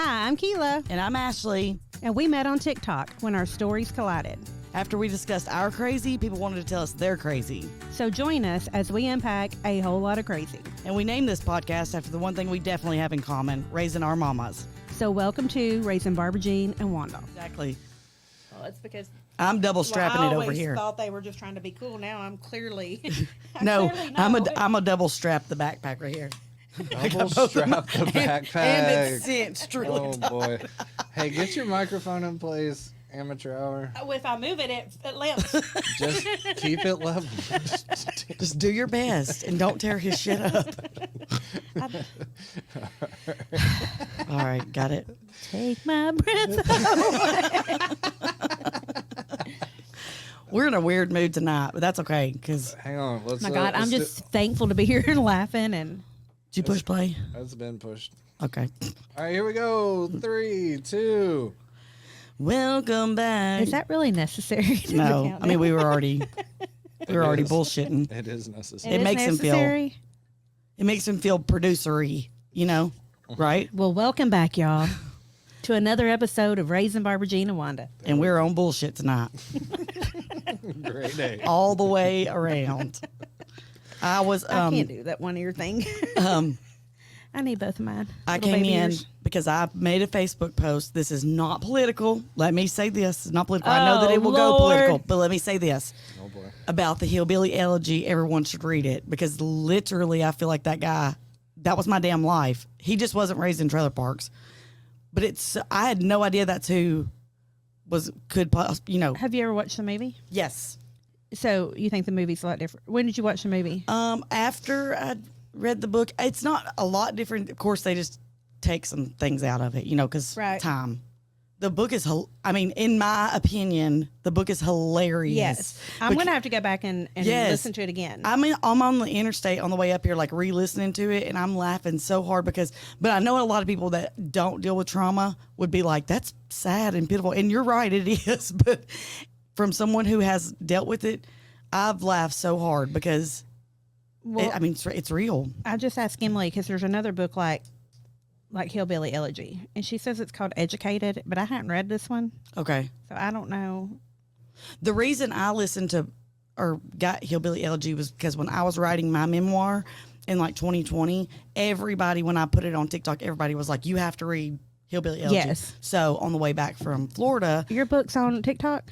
Hi, I'm Kila. And I'm Ashley. And we met on TikTok when our stories collided. After we discussed our crazy, people wanted to tell us they're crazy. So join us as we unpack a whole lot of crazy. And we named this podcast after the one thing we definitely have in common, raising our mamas. So welcome to Raising Barbara Jean and Wanda. Exactly. Well, it's because I'm double strapping it over here. I thought they were just trying to be cool. Now I'm clearly... No, I'm a double strap the backpack right here. Double strap the backpack. And it's cinched really Oh, tight. boy. Hey, get your microphone in place. Amateur hour. If I move it, it limps. Just keep it level. Just do your best and don't tear his shit up. All right, got it. Take my breath away. We're in a weird mood tonight, but that's okay because Hang on. Let's. My God, I'm just thankful to be here and laughing. And did you push play? That's been pushed. Okay. All right, here we go. 3, 2. Welcome back. is that really necessary? to No, count I mean down? we were already bullshitting. It is necessary. It is makes him feel- necessary? It makes him feel producery, you know, right? Well, welcome back, y'all, to another episode of Raising Barbara Jean and Wanda. And we're on bullshit tonight, Great day. all the way around. I was I can't do that one ear thing. I need both of mine. I Little came baby in ears. because I made a Facebook post. This is not political. Let me say this. It's not political. I know that it will go Lord. political, but let me say this. Oh, boy. About the hillbilly elegy, everyone should read it because literally I feel like that guy, that was my damn life. He just wasn't raised in trailer parks. But I had no idea that's who Have you ever watched the movie? yes. So you think the movie's a lot different? When did you watch the movie? After I read the book, it's not a lot different. Of course, they just take some things out of it, because Right. time. The book is, in my opinion, the book is hilarious. Yes. I'm going to have to go back and Yes. listen to it again. I'm on the interstate on the way up here, like re-listening to it, and I'm laughing so hard but I know a lot of people that don't deal with trauma would be like, that's sad and pitiful. And you're right, it is. But from someone who has dealt with it, I've laughed so hard because, Well, it's real. I just asked Emily because there's another book like Hillbilly Elegy, and she says it's called Educated, but I haven't read this one, Okay. so I don't know. The reason I listened to or got Hillbilly Elegy was because when I was writing my memoir in 2020, everybody, when I put it on TikTok, everybody was like, you have to read Hillbilly Elegy. Yes. So on the way back from Florida, Your book's on TikTok?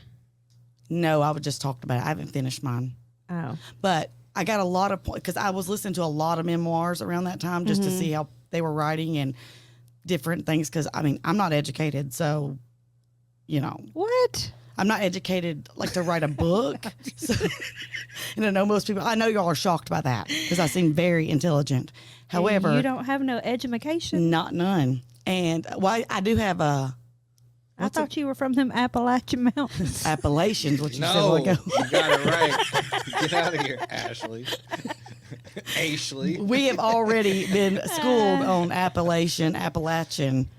no, I would just talked about it. I haven't finished mine. Oh. But I got a lot of, because I was listening to a lot of memoirs around that time just Mm-hmm. to see how they were writing and different things. Because, I'm not educated. So, What? I'm not educated to write a book. So, and I know most people, I know y'all are shocked by that because I seem very intelligent. However, You don't have no education? none. And I do have I thought you were from them Appalachian Mountains. Appalachians, what you said a No, while ago. you got it right. Get out of here, Ashley. Ashley. We have already been schooled on Appalachian.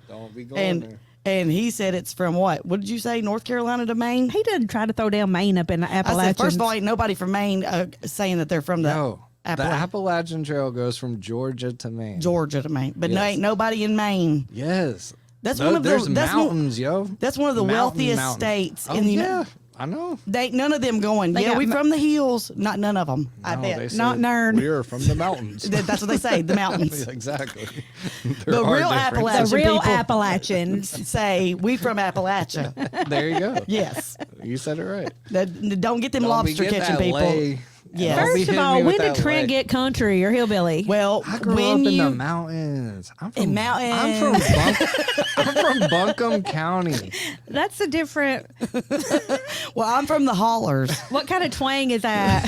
Don't be going there. And he said it's from what? What did you say? North Carolina to Maine? He doesn't try to throw down Maine up in the I said, Appalachians. first of all, ain't nobody from Maine saying that they're from the No. The Appalachian Trail goes from Georgia to Maine. Georgia to Maine. But no, Yes. ain't nobody in Maine. Yes. That's No, one of the there's that's mountains, yo. That's one of the wealthiest states in the yeah, I know. They ain't none of them going, They yeah, got we from the hills. Not none of them. I No, bet. they Not said nerd. We are from the mountains. That's what they say, the mountains. Exactly. The real the Appalachian real people Appalachians. say we from Appalachia. There you go. Yes. You said it right. Don't get them Don't be lobster getting catching that people. lay. Yeah. Don't be First of hitting all, me with when did that Trent lay. get country or hillbilly? Well, I grew when up in you the mountains. I'm from mountains. I'm from Buncombe County. That's a different. well, I'm from the hollers, What kind of twang is that?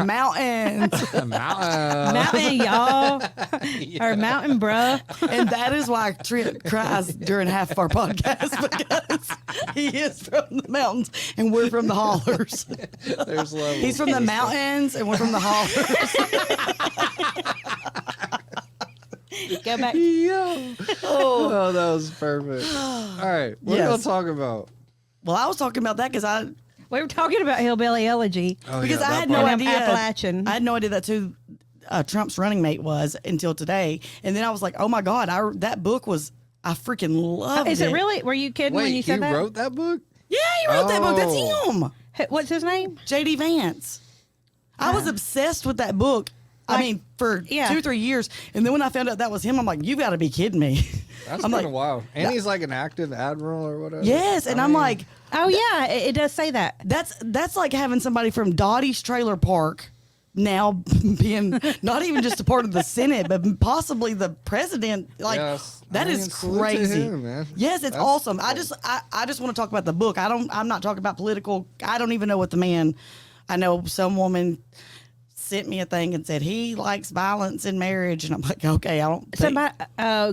mountains, Mountain, y'all, or mountain, bruh. and that is why Trent cries during half of our podcast because he is from the mountains and we're from the hollers. There's levels. He's from the mountains and we're from the hollers. Go back. Yo. Oh, that was perfect. All right. What are you Yes. going to talk about? Well, I was talking about that because We were talking about hillbilly elegy. Oh, because yeah, I that had no part. idea. Appalachian. I had no idea that's who Trump's running mate was until today. And then I was like, oh my God, that book was I freaking loved it. Is it really? Were you kidding when you Wait, said he that? wrote that book? Yeah, he wrote that book. That's Oh. him. What's his name? J.D. Vance. I was obsessed with that book. I mean, for 2 or 3 years. And then when I found out that was him, I'm like, you got to be kidding me. That's I'm kind like, of wild. And he's like an active admiral or whatever. yes. And I I'm mean, like, Oh yeah, it does say that. that's like having somebody from Dottie's Trailer Park now being not even just a part of the Senate, but possibly the president. Like yes. that I is mean, salute to crazy. him, man. Yes, it's That's awesome. cool. I just want to talk about the book. I'm not talking about political. I don't even know what the man. I know some woman sent me a thing and said he likes violence in marriage, and I'm like, okay, I don't. Think, Somebody,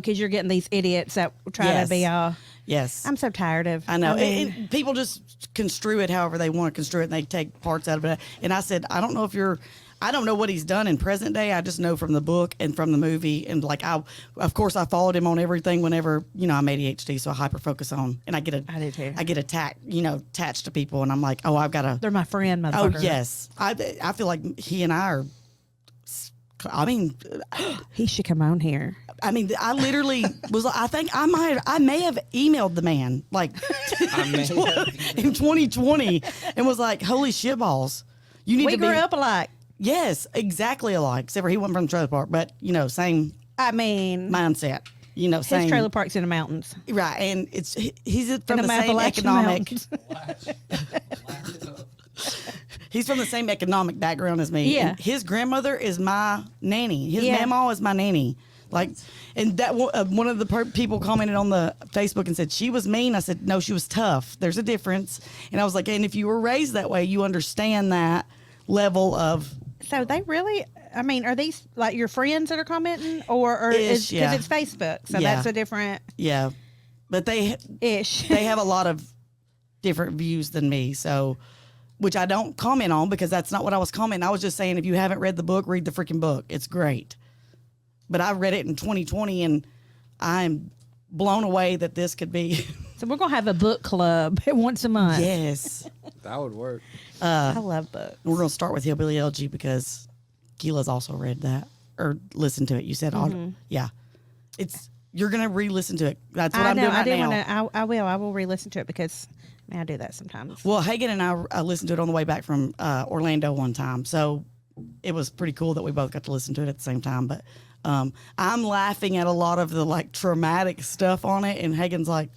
because you're getting these idiots that try Yes. to be all. yes, I'm so tired of. I know. mean, And people just construe it however they want to construe it, and they take parts out of it. And I said, I don't know if you're. I don't know what he's done in present day. I just know from the book and from the movie. And like of course, I followed him on everything whenever, I'm ADHD, so I hyper focus on, and I do too. I get attached to people, and I'm like, oh, I've got to. They're my friend, Oh motherfucker. yes, I feel like he and I are. I mean, He should come on here. I literally was. I think I may have emailed the man like I may have- in 2020 and was like, "Holy shit balls, you need We to grew be." up alike. Yes, exactly alike. Except for he wasn't from the trailer park, but same I mean, mindset. his Same trailer park's in the mountains. right, and he's from In the same Appalachian economic. Mountains. He's from the same economic background as me. Yeah. And his grandmother is my nanny. His Yeah. mamaw is my nanny. Like, and that one of the people commented on the Facebook and said she was mean. I said no, she was tough. There's a difference. And I was like, and if you were raised that way, you understand that level of. So they really, I mean, are these like your friends that are commenting, or is Ish, because yeah. it's Facebook, so Yeah. that's a different Yeah, but they ish. have a lot of different views than me. So. Which I don't comment on because that's not what I was commenting. I was just saying if you haven't read the book, read the freaking book. It's great. But I read it in 2020 and I'm blown away that this could be. So we're gonna have a book club once a month. Yes. That would work. I love books. We're going to start with Hillbilly LG because Kila's also read that or listened to it. You said, yeah. You're going to re-listen to it. That's what I'm doing right now. I will. I will re-listen to it because I do that sometimes. Well, Hagen and I listened to it on the way back from Orlando one time. So it was pretty cool that we both got to listen to it at the same time. But I'm laughing at a lot of the like traumatic stuff on it. And Hagen's like,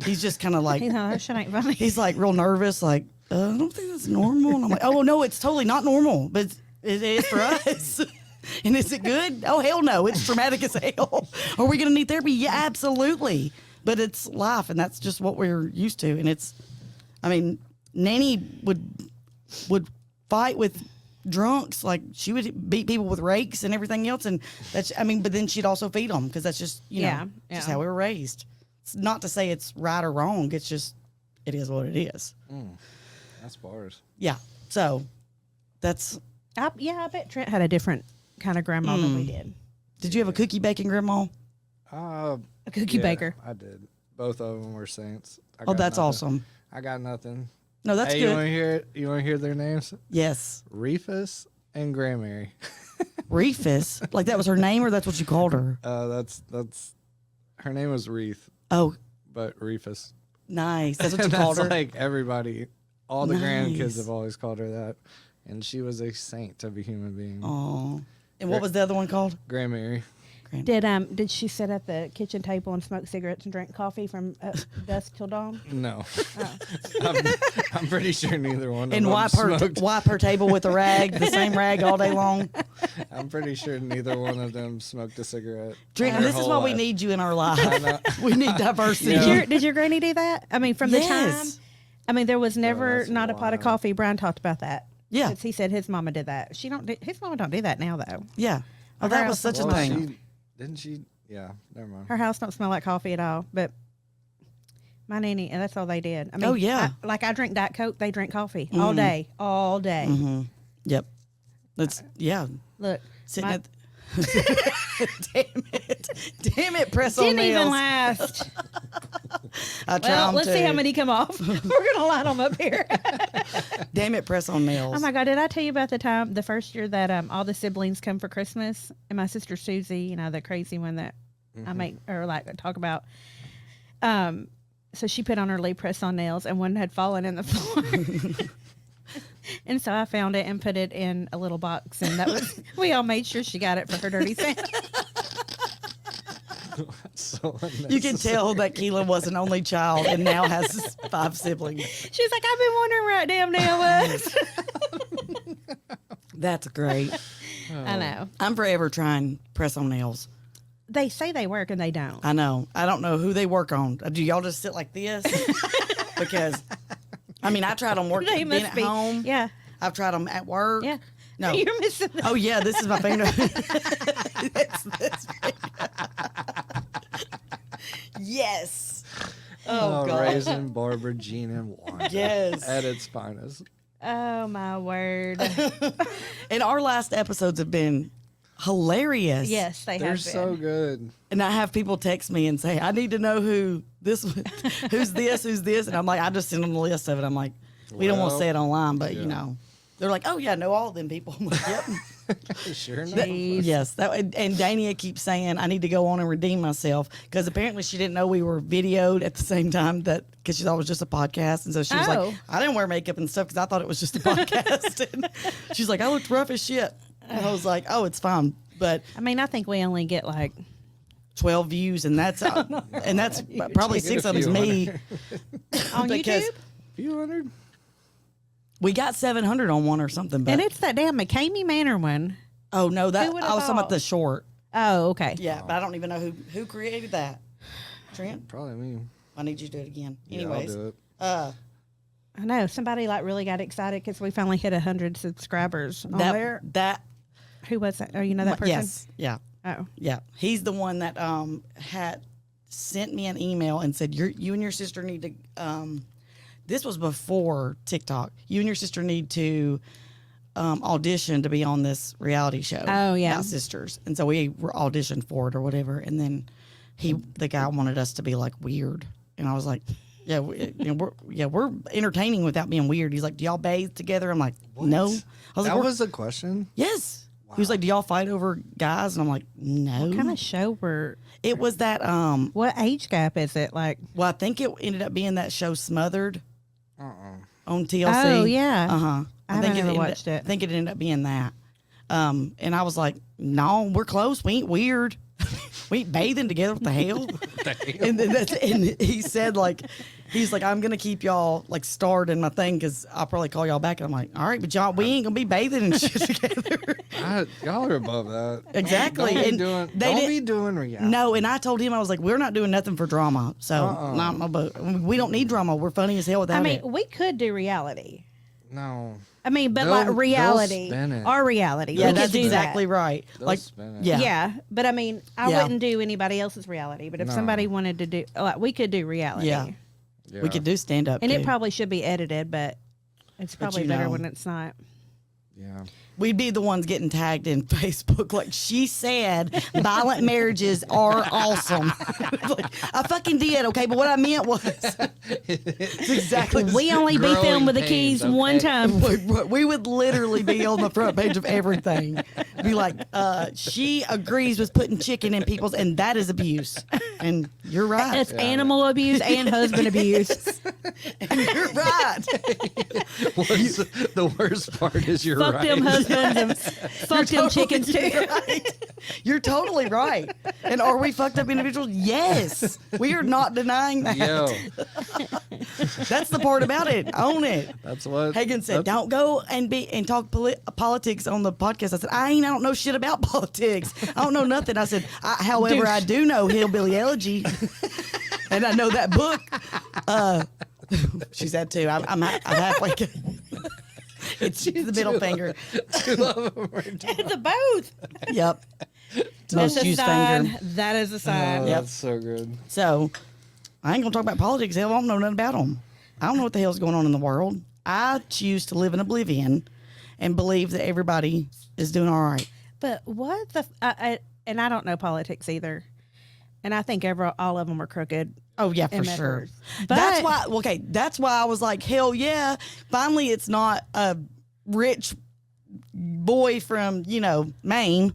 he's just kind of like, That shit ain't funny. he's like real nervous. Like, I don't think that's normal. And I'm like, oh, no, it's totally not normal. But it is for us. And is it good? Oh, hell no. It's traumatic as hell. Are we going to need therapy? Yeah, absolutely. But it's life, and that's just what we're used to. And Nanny would fight with drunks. Like, she would beat people with rakes and everything else. And but then she'd also feed them because that's just, just how we were raised. It's not to say it's right or wrong. It's just, it is what it is. That's bars. Yeah. So that's. I bet Trent had a different kind of grandma than we did. Did you have a cookie baking grandma? A cookie baker. I did. Both of them were saints. Oh, that's awesome. I got nothing. No, that's hey, good. You want to hear it? You want to hear their names? Yes. Rufus and Grandmary. Rufus? Like that was her name, or that's what you called her? That's her name was Wreath, Oh, but Rufus. nice. That's what you And called that's her. like everybody. All the Nice. grandkids have always called her that, and she was a saint of a human being. Oh. And what was the other one called? Grandmary. Did she sit at the kitchen table and smoke cigarettes and drink coffee from dusk till dawn? No, I'm pretty sure neither one of And them smoked. wipe her table with a rag, the same rag all day long. I'm pretty sure neither one of them smoked a cigarette. Trenton, their this is whole why we life. need you in our life. I know. We need diversity. Yeah. Did your granny do that? I mean, from the time. Yes. I mean, there was never that's not a pot of wild. coffee. Brian talked about that. Yeah. 'Cause he said his mama did that. His mama don't do that now though. Yeah. Oh, Her that was house such a Well, thing. didn't she? Yeah, never mind. Her house don't smell like coffee at all. But my nanny, and that's all they did. I mean, Oh, yeah. I drink Diet Coke. They drink coffee all day, all day. Mm-hmm. Yep. That's, yeah. Look, Sitting my- at. Damn it, press on didn't nails. even last. I try Well, 'em let's see to. how many come off. We're gonna line them up here. Damn it, press on nails. Oh my God! Did I tell you about the first year that all the siblings come for Christmas, and my sister Susie, the crazy one that I make or like talk about, So she put on her Lee press on nails, and one had fallen in the floor. And so I found it and put it in a little box, and that was we all made sure she got it for her dirty Santa. So You can tell that Kila was an only child and now has 5 siblings. She's like, I've been wondering where that damn nail was. That's great. I know. I'm forever trying press-on nails. They say they work and they don't. I know. I don't know who they work on. Do y'all just sit like this? Because, I mean, I tried them working They being must at be. home. Yeah. I've tried them at work. Yeah. No. You're missing. Oh, yeah, this is my finger. Yes. Oh, God. Raising Barbara Jean and Wanda. Yes. At its finest. Oh, my word. And our last episodes have been hilarious. Yes, they They're have been. so good. And I have people text me and say, I need to know who's this, who's this. And I'm like, I just send them the list of it. I'm like, we don't want to Well, say it online, but yeah. you know, they're like, oh yeah, I know all of them people. I'm like, yep. Sure enough. Jeez. Yes. And Dania keeps saying, I need to go on and redeem myself because apparently she didn't know we were videoed at the same time because she thought it was just a podcast. And so she was Oh. like, I didn't wear makeup and stuff because I thought it was just a podcast. And she's like, I looked rough as shit. And I was like, oh, it's fine. But I mean, I think we only get like 12 views and that's probably Get 6 a of them is few me. on Because- YouTube. Few hundred? We got 700 on one or something. But And it's that damn McCamey Manor one. oh no, that Who would've I was talking about thought? the short. Oh, okay. Yeah, but I don't even know who created that. Trent, Probably me. I need you to do it again. Yeah, Anyways, I'll do it. I know. Somebody like really got excited because we finally hit 100 subscribers on there. that Who was that? Oh, you know that person? yes, yeah, Oh. yeah. He's the one that had sent me an email and said you and your sister need to. This was before TikTok. You and your sister need to audition to be on this reality show. Oh, yeah. about sisters. And so we were auditioned for it or whatever. And then the guy wanted us to be like weird, and I was like, yeah, we're entertaining without being weird. He's like, do y'all bathe together? I'm like, no. I was like, That "We're-" was the question? yes. He was like, do y'all fight over guys? And I'm like, no. What kind of show were? It was that What age gap is it? Like, well, I think it ended up being that show Smothered Uh-uh. on TLC. oh yeah. Uh-huh. I haven't ever ended- watched it. I think it ended up being that. And I was like, no, we're close. We ain't weird. We ain't bathing together. What the hell? And then and he said he's like, I'm gonna keep y'all like starred in my thing because I'll probably call y'all back. And I'm like, all right, but y'all, we ain't gonna be bathing and shit together. Y'all are above that. Exactly. Don't be And doing, they don't didn't- be doing reality. No, and I told him I was like, we're not doing nothing for drama. So not my boat. We don't need drama. We're funny as hell without I mean, it. we could do reality. No. I mean, but They'll- like they'll reality, spin it. our reality. Yeah, we that's could do exactly that. right. They'll Like, spin it. yeah. Yeah, but I mean, I Yeah. wouldn't do anybody else's reality. But if No. somebody wanted to do, like, we could do reality. Yeah. Yeah. We could do stand up. And too. it probably should be edited, but it's probably you better know. when it's not. Yeah. We'd be the ones getting tagged in Facebook. Like she said, violent marriages are awesome. Like, I fucking did, okay? But what I meant was it's exactly. We only be Growing filmed with the pains, keys one okay? time. we would literally be on the front page of everything. Be like, she agrees with putting chicken in people's, and that is abuse. And you're right. It's animal abuse and husband abuse. And you're right. The worst part is you're Fuck right. them husbands and fuck them chickens too. Right. You're totally right. And are we fucked up individuals? Yes. We are not denying that. Yo, That's the part about it. Own it. that's what Hagen said, "Don't go and talk politics on the podcast." I said, I don't know shit about politics. I don't know nothing." I said, "However, I do know Hillbilly Elegy, and I know that book." She said too. I'm halfway. It's the middle finger. Two of them are doing. The both. Yep. That's Most a used sign. finger. That is a Oh, sign. that's so good. So I ain't gonna talk about politics. Hell, I don't know nothing about them. I don't know what the hell's going on in the world. I choose to live in oblivion and believe that everybody is doing all right. But what the? And I don't know politics either. And I think all of them are crooked. Oh yeah, for MFers. sure. But That's why. Okay, that's why I was like, hell yeah! Finally, it's not a rich boy from Maine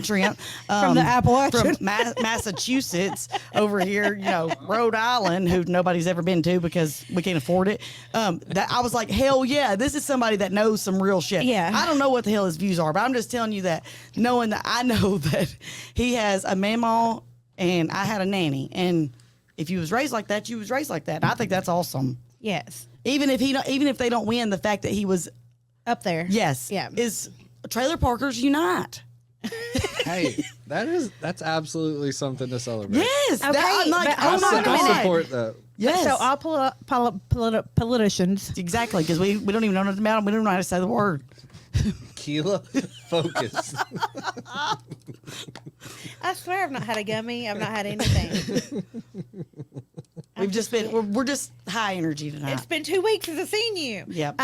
Trent, From the Appalachian. from Massachusetts over here, Rhode Island, who nobody's ever been to because we can't afford it. That I was like, hell yeah, this is somebody that knows some real shit. Yeah. I don't know what the hell his views are, but I'm just telling you that, knowing that I know that he has a mamaw and I had a nanny, and if you was raised like that, you was raised like that. I think that's awesome. Yes. Even if they don't win, the fact that he was Up there. yes, Yeah. is Trailer Parkers Unite. Hey, that's absolutely something to celebrate. Yes, Okay, I'm like, but oh hold my on a minute. god, support that. yes, So all politicians. exactly, because we don't even know nothing about them. We don't know how to say the word. Kila, focus. I swear I've not had a gummy. I've not had anything. We've just been we're just high energy tonight. It's been 2 weeks since I've seen you. Yep.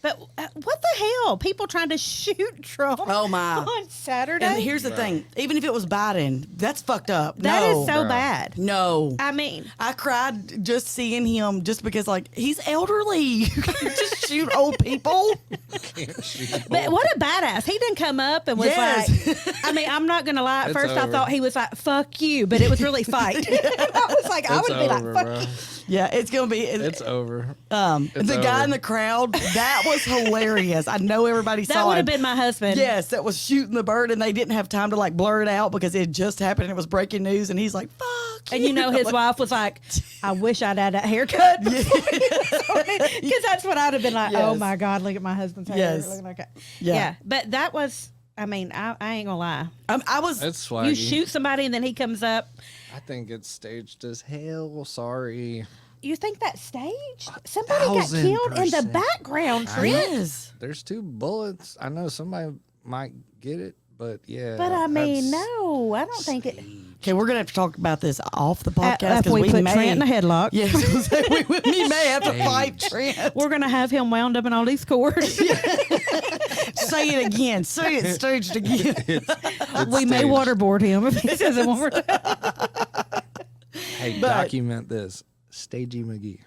But what the hell? People trying to shoot Trump Oh, my. on Saturday? And here's the thing: even if it was Biden, that's fucked up. That no, is so Bro. bad. no. I mean, I cried just seeing him, just because he's elderly. You can't just shoot old people. but what a badass. He didn't come up and was Yes. like, I mean, I'm not going to lie. At It's first, I over. thought he was like, fuck you, but it was really fight. I was like, I It's would be over, like, fuck bro. you. Yeah, it's gonna be. It's over. The It's guy over. in the crowd, that was hilarious. I know everybody That saw would him. have been my husband. Yes, that was shooting the bird, and they didn't have time to blur it out because it had just happened. And it was breaking news, and he's like, "Fuck!" And his wife was like, I wish I'd had that haircut. Because that's what I'd have been like, oh Yes. my God, look at my husband's hair. Yes. Looking like that. Yeah. Yeah. But that was, I mean, I ain't gonna lie. I was. It's swaggy. You shoot somebody and then he comes up. I think it's staged as hell. Sorry. You think that's staged? Somebody got killed in the 1000%. background, Trent. Yes. There's 2 bullets. I know somebody might get it, but yeah. But I mean, that's- no, I don't think it. Okay, we're gonna have to talk about this off the podcast After we put Trent in a headlock. Yes, we may have to fight Trent. We're gonna have him wound up in all these cords. Say it again. Say it staged again. We may staged. waterboard him if he says it one more time. Hey, But- document this. Stagey McGee.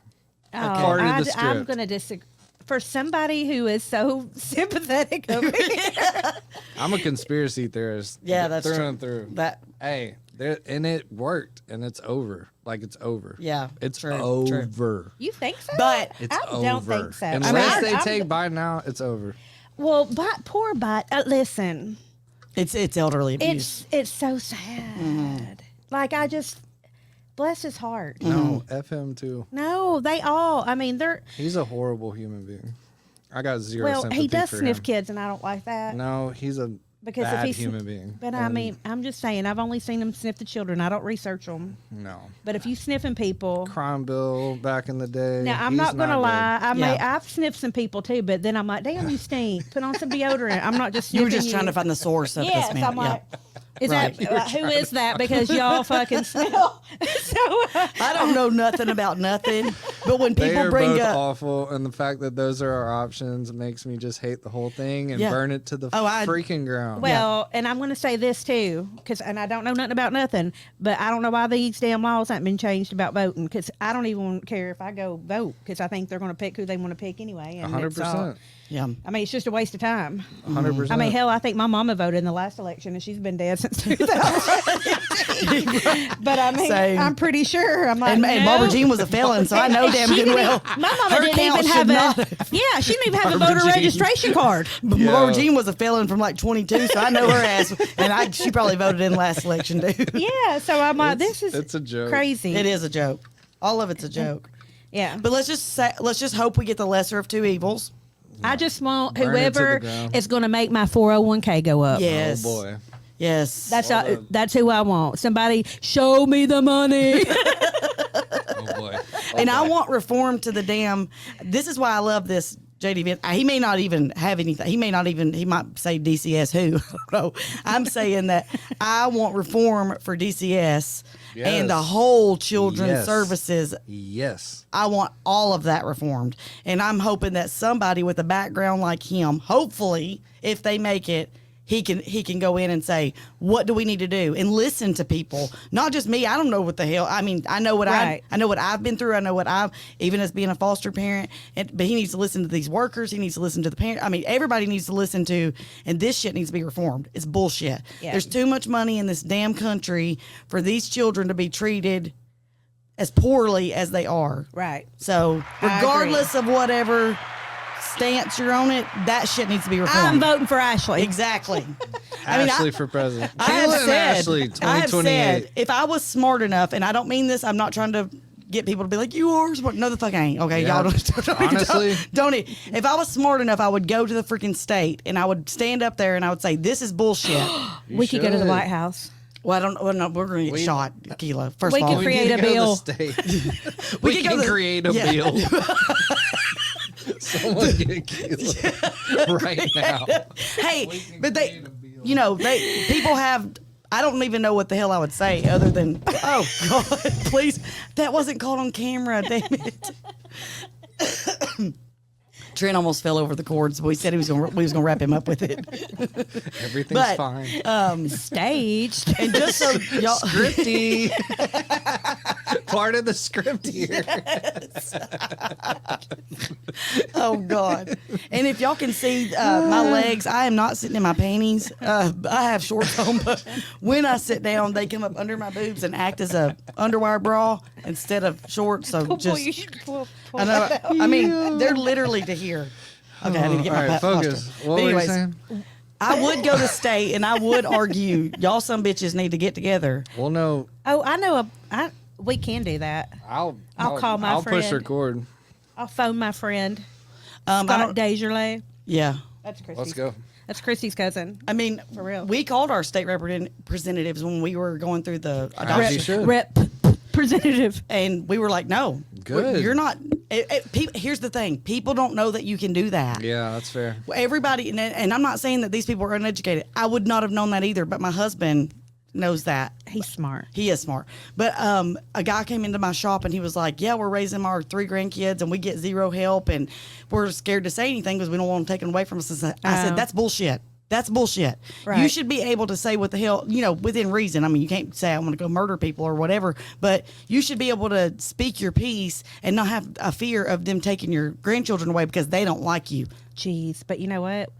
Oh, Part of the I'm script. going to disagree. For somebody who is so sympathetic over here. I'm a conspiracy theorist. Yeah, that's through true. and through. That. Hey, and it worked, and it's over. It's over. Yeah, it's true, over. You think so? But It's I over. don't think so. Unless they I'm- take Biden out, it's over. Well, but poor listen, It's elderly abuse. it's so sad. Mm-hmm. Like, I just, bless his heart. No, F him too. No, they all, I mean, they're, He's a horrible human being. I got zero well, sympathy he does for sniff him. kids, and I don't like that. No, he's a Because bad if he's human being. But I And mean, I'm just saying, I've only seen him sniff the children. I don't research them. no. But if you sniffing people, Crime bill back in the day. now I'm he's not gonna good. lie. Yeah. I've sniffed some people too, but then I'm like, damn, you stink. Put on some deodorant. I'm not just. You were sniffing just trying to find the source of Yes, this man. I'm Yeah. like, is Right. that who is that? Because y'all fucking smell. So I don't know nothing about nothing, but when They people are bring both up, awful, and the fact that those are our options makes me just hate the whole thing and Yeah. burn it to the Oh, freaking ground. well, and I'm going to say this too, and I don't know nothing about nothing, but I don't know why these damn laws haven't been changed about voting. Because I don't even care if I go vote, because I think they're going to pick who they want to pick anyway. And it's all- 100%. yeah, I mean, it's just a waste of time. 100%. I mean, hell, I think my mama voted in the last election, and she's been dead since 2000. But I mean, Same. I'm pretty sure. I'm like, and Barbara no. Jean was a felon, so I know damn She good didn't well. even- my mama her didn't count even should have not a. Yeah, she didn't even have a Barbara voter Jean. registration card. But Yeah. Barbara Jean was a felon from 22, so I know her ass, and she probably voted in the last election, dude. Yeah, so I'm like, this is it's a joke. crazy. It is a joke. All of it's a joke. Yeah, But let's just hope we get the lesser of two evils. I just want Burn it to the whoever ground. is going to make my 401k go up. Yes. Oh boy. Yes. That's who I want. Somebody show me the money. Oh boy. And I want reform to the damn. This is why I love this JD Vance. He may not even have anything. He might say DCS who. I don't know. I'm saying that I want reform for DCS and the Yes. whole children's Yes. services. Yes. I want all of that reformed. And I'm hoping that somebody with a background like him, hopefully, if they make it, he can go in and say, what do we need to do? And listen to people, not just me. I don't know what the hell. I mean, I know what I know what I've been through. I know what even as being a foster parent, but he needs to listen to these workers. He needs to listen to the parent. I mean, everybody needs to listen to, and this shit needs to be reformed. It's bullshit. Yeah. There's too much money in this damn country for these children to be treated as poorly as they are. Right. So regardless of whatever stance you're on it, that shit needs to be reformed. I'm voting for Ashley. Exactly. Ashley for president. I have Kila and Ashley, I have 2028. said, if I was smart enough, and I don't mean this, I'm not trying to get people to be like, you are smart. No, the fuck I ain't. Okay, Yeah. y'all don't Honestly. don't. If I was smart enough, I would go to the freaking state and I would stand up there and I would say, this is bullshit. We could go to the should. White House. Well, I don't. Well, no, we're going to get shot, Kila. First We of all, could create a bill. We could go can to- create a yeah. bill. Someone get Kila right now. Hey, but people have. I don't even know what the hell I would say other than, oh God, please, that wasn't caught on camera, damn it. Trent almost fell over the cords, but we said we was gonna wrap him up with it. Everything's fine. Staged. And just so y'all, Scripty. Part of the script here. oh God! And if y'all can see my legs, I am not sitting in my panties. I have shorts on, but when I sit down, they come up under my boobs and act as a underwire bra instead of shorts. So just, you should pull I know. that out. I mean, they're literally to here. Okay, I need to get All my right, focus. posture. What But were you anyways, saying? I would go to state and I would argue, y'all some bitches need to get together. Well, no. Oh, I know. We can do that. I'll call my I'll push friend. record. I'll phone my friend I Scott don't. Desjardins. Yeah. That's Christy's. Let's go. That's Christy's cousin. I mean, For real. we called our state representatives when we were going through the As adoption. you should. Representative. And we were like, no, Good. you're not. Here's the thing. People don't know that you can do that. Yeah, that's fair. Everybody, and I'm not saying that these people are uneducated. I would not have known that either, but my husband knows that. He's smart. He is smart. But a guy came into my shop and he was like, yeah, we're raising our 3 grandkids and we get zero help and we're scared to say anything because we don't want them taken away from us. I said, that's bullshit. That's bullshit. Right. You should be able to say what the hell, within reason. I mean, you can't say I want to go murder people or whatever, but you should be able to speak your piece and not have a fear of them taking your grandchildren away because they don't like you. Jeez. But you know what?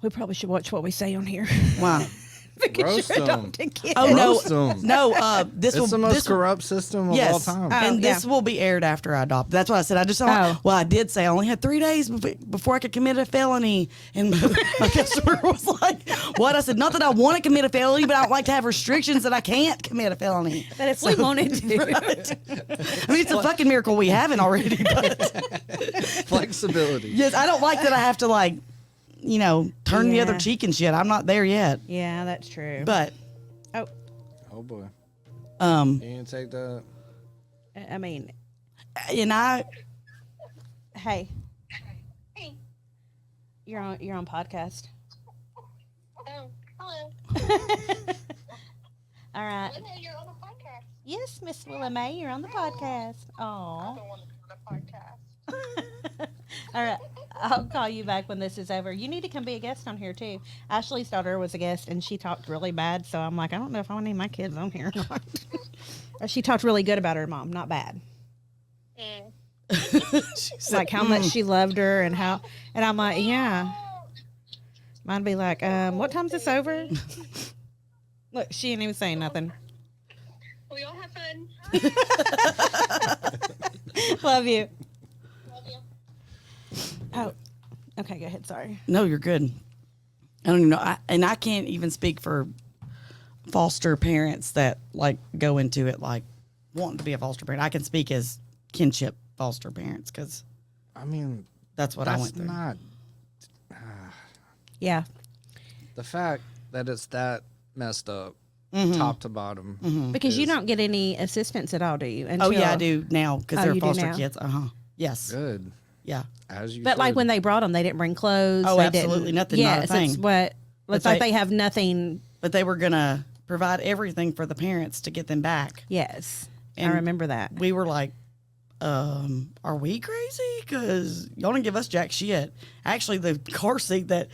We probably should watch what we say on here. Wow. Because Roast you're 'em. adopting kids. Oh, Roast 'em. no. It's the most corrupt system of all time. And yeah. this will be aired after I adopt. That's what I said. I just I did say I only had 3 days before I could commit a felony. And my customer was like, what? I said, not that I want to commit a felony, but I don't like to have restrictions that I can't commit a felony. But if we wanted to. Right. I mean, it's a fucking miracle we haven't already. But Flexibility. yes, I don't like that I have to turn the other Yeah. cheek and shit. I'm not there yet. Yeah, that's true. But Oh boy. um, You can take that. I mean, and I hey. You're on podcast. Oh, hello. All right. Linda, you're on the podcast. Yes, Miss Willa Mae, you're on the podcast. I Aw. don't want to be on the podcast. All right. I'll call you back when this is over. You need to come be a guest on here, too. Ashley's daughter was a guest, and she talked really bad, so I'm like, I don't know if I want any of my kids on here or not. She talked really good about her mom, not bad. Like how much she loved her and how, and I'm like, yeah. Mine'd be like, what time's this over? Look, she ain't even saying nothing. We all have fun. Love you. Love you. Oh, okay, go ahead. Sorry. No, you're good. I don't even know. I can't even speak for foster parents that go into it wanting to be a foster parent. I can speak as kinship foster parents because I mean, that's what I that's went through. not Yeah. the fact that it's that messed up, Mm-hmm. top to bottom. Because you is don't get any assistance at all, do you? Oh yeah, I do now because Oh, they're you do foster now? kids. Yes. good. Yeah. As you But like should. when they brought them, they didn't bring clothes. Oh, they absolutely didn't, nothing, not a Yes, thing. it's what. Looks But like they- they have nothing. But they were gonna provide everything for the parents to get them back. Yes, And I remember that. We were like, are we crazy? Because y'all didn't give us jack shit. Actually, the car seat that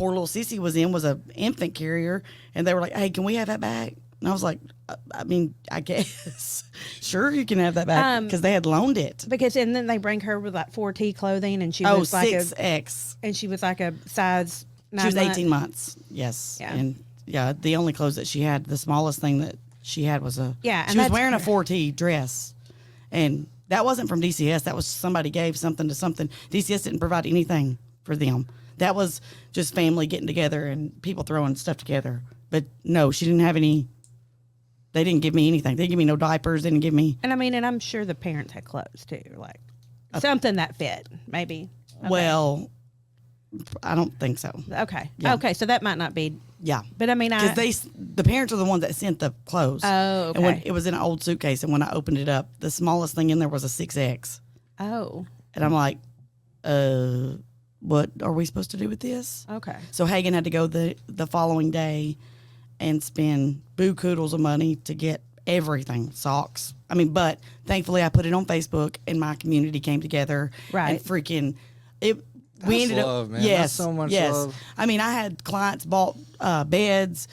poor little sissy was in was a infant carrier, and they were like, "Hey, can we have that back?" And I was like, I mean, I guess sure you can have that back because they had loaned it. Because and then they bring her with like 4T clothing, and she was like 6X, and she was like a size 9 she was months. 18 months. Yes, Yeah. and yeah, the only clothes that she had, the smallest thing that she had was a Yeah, and She was that's wearing a cra- 4T dress, and that wasn't from DCS. That was somebody gave something to something. DCS didn't provide anything for them. That was just family getting together and people throwing stuff together. But no, she didn't have any. They didn't give me anything. They didn't give me no diapers. They didn't give me. And I mean, and I'm sure the parents had clothes too, like something that fit, maybe. Okay. Well, I don't think so. Okay. Yeah. Okay. So that might not be. Yeah. But I mean, Because the parents are the ones that sent the clothes. Oh, And when okay. it was in an old suitcase, and when I opened it up, the smallest thing in there was a 6X. Oh. And I'm like, what are we supposed to do with this? Okay. So Hagen had to go the following day and spend boo-koodles of money to get everything, socks. I mean, but thankfully I put it on Facebook and my community came together. Right. And freaking, we That's ended love, up, man. yes, That's so much yes. love. I mean, I had clients bought beds.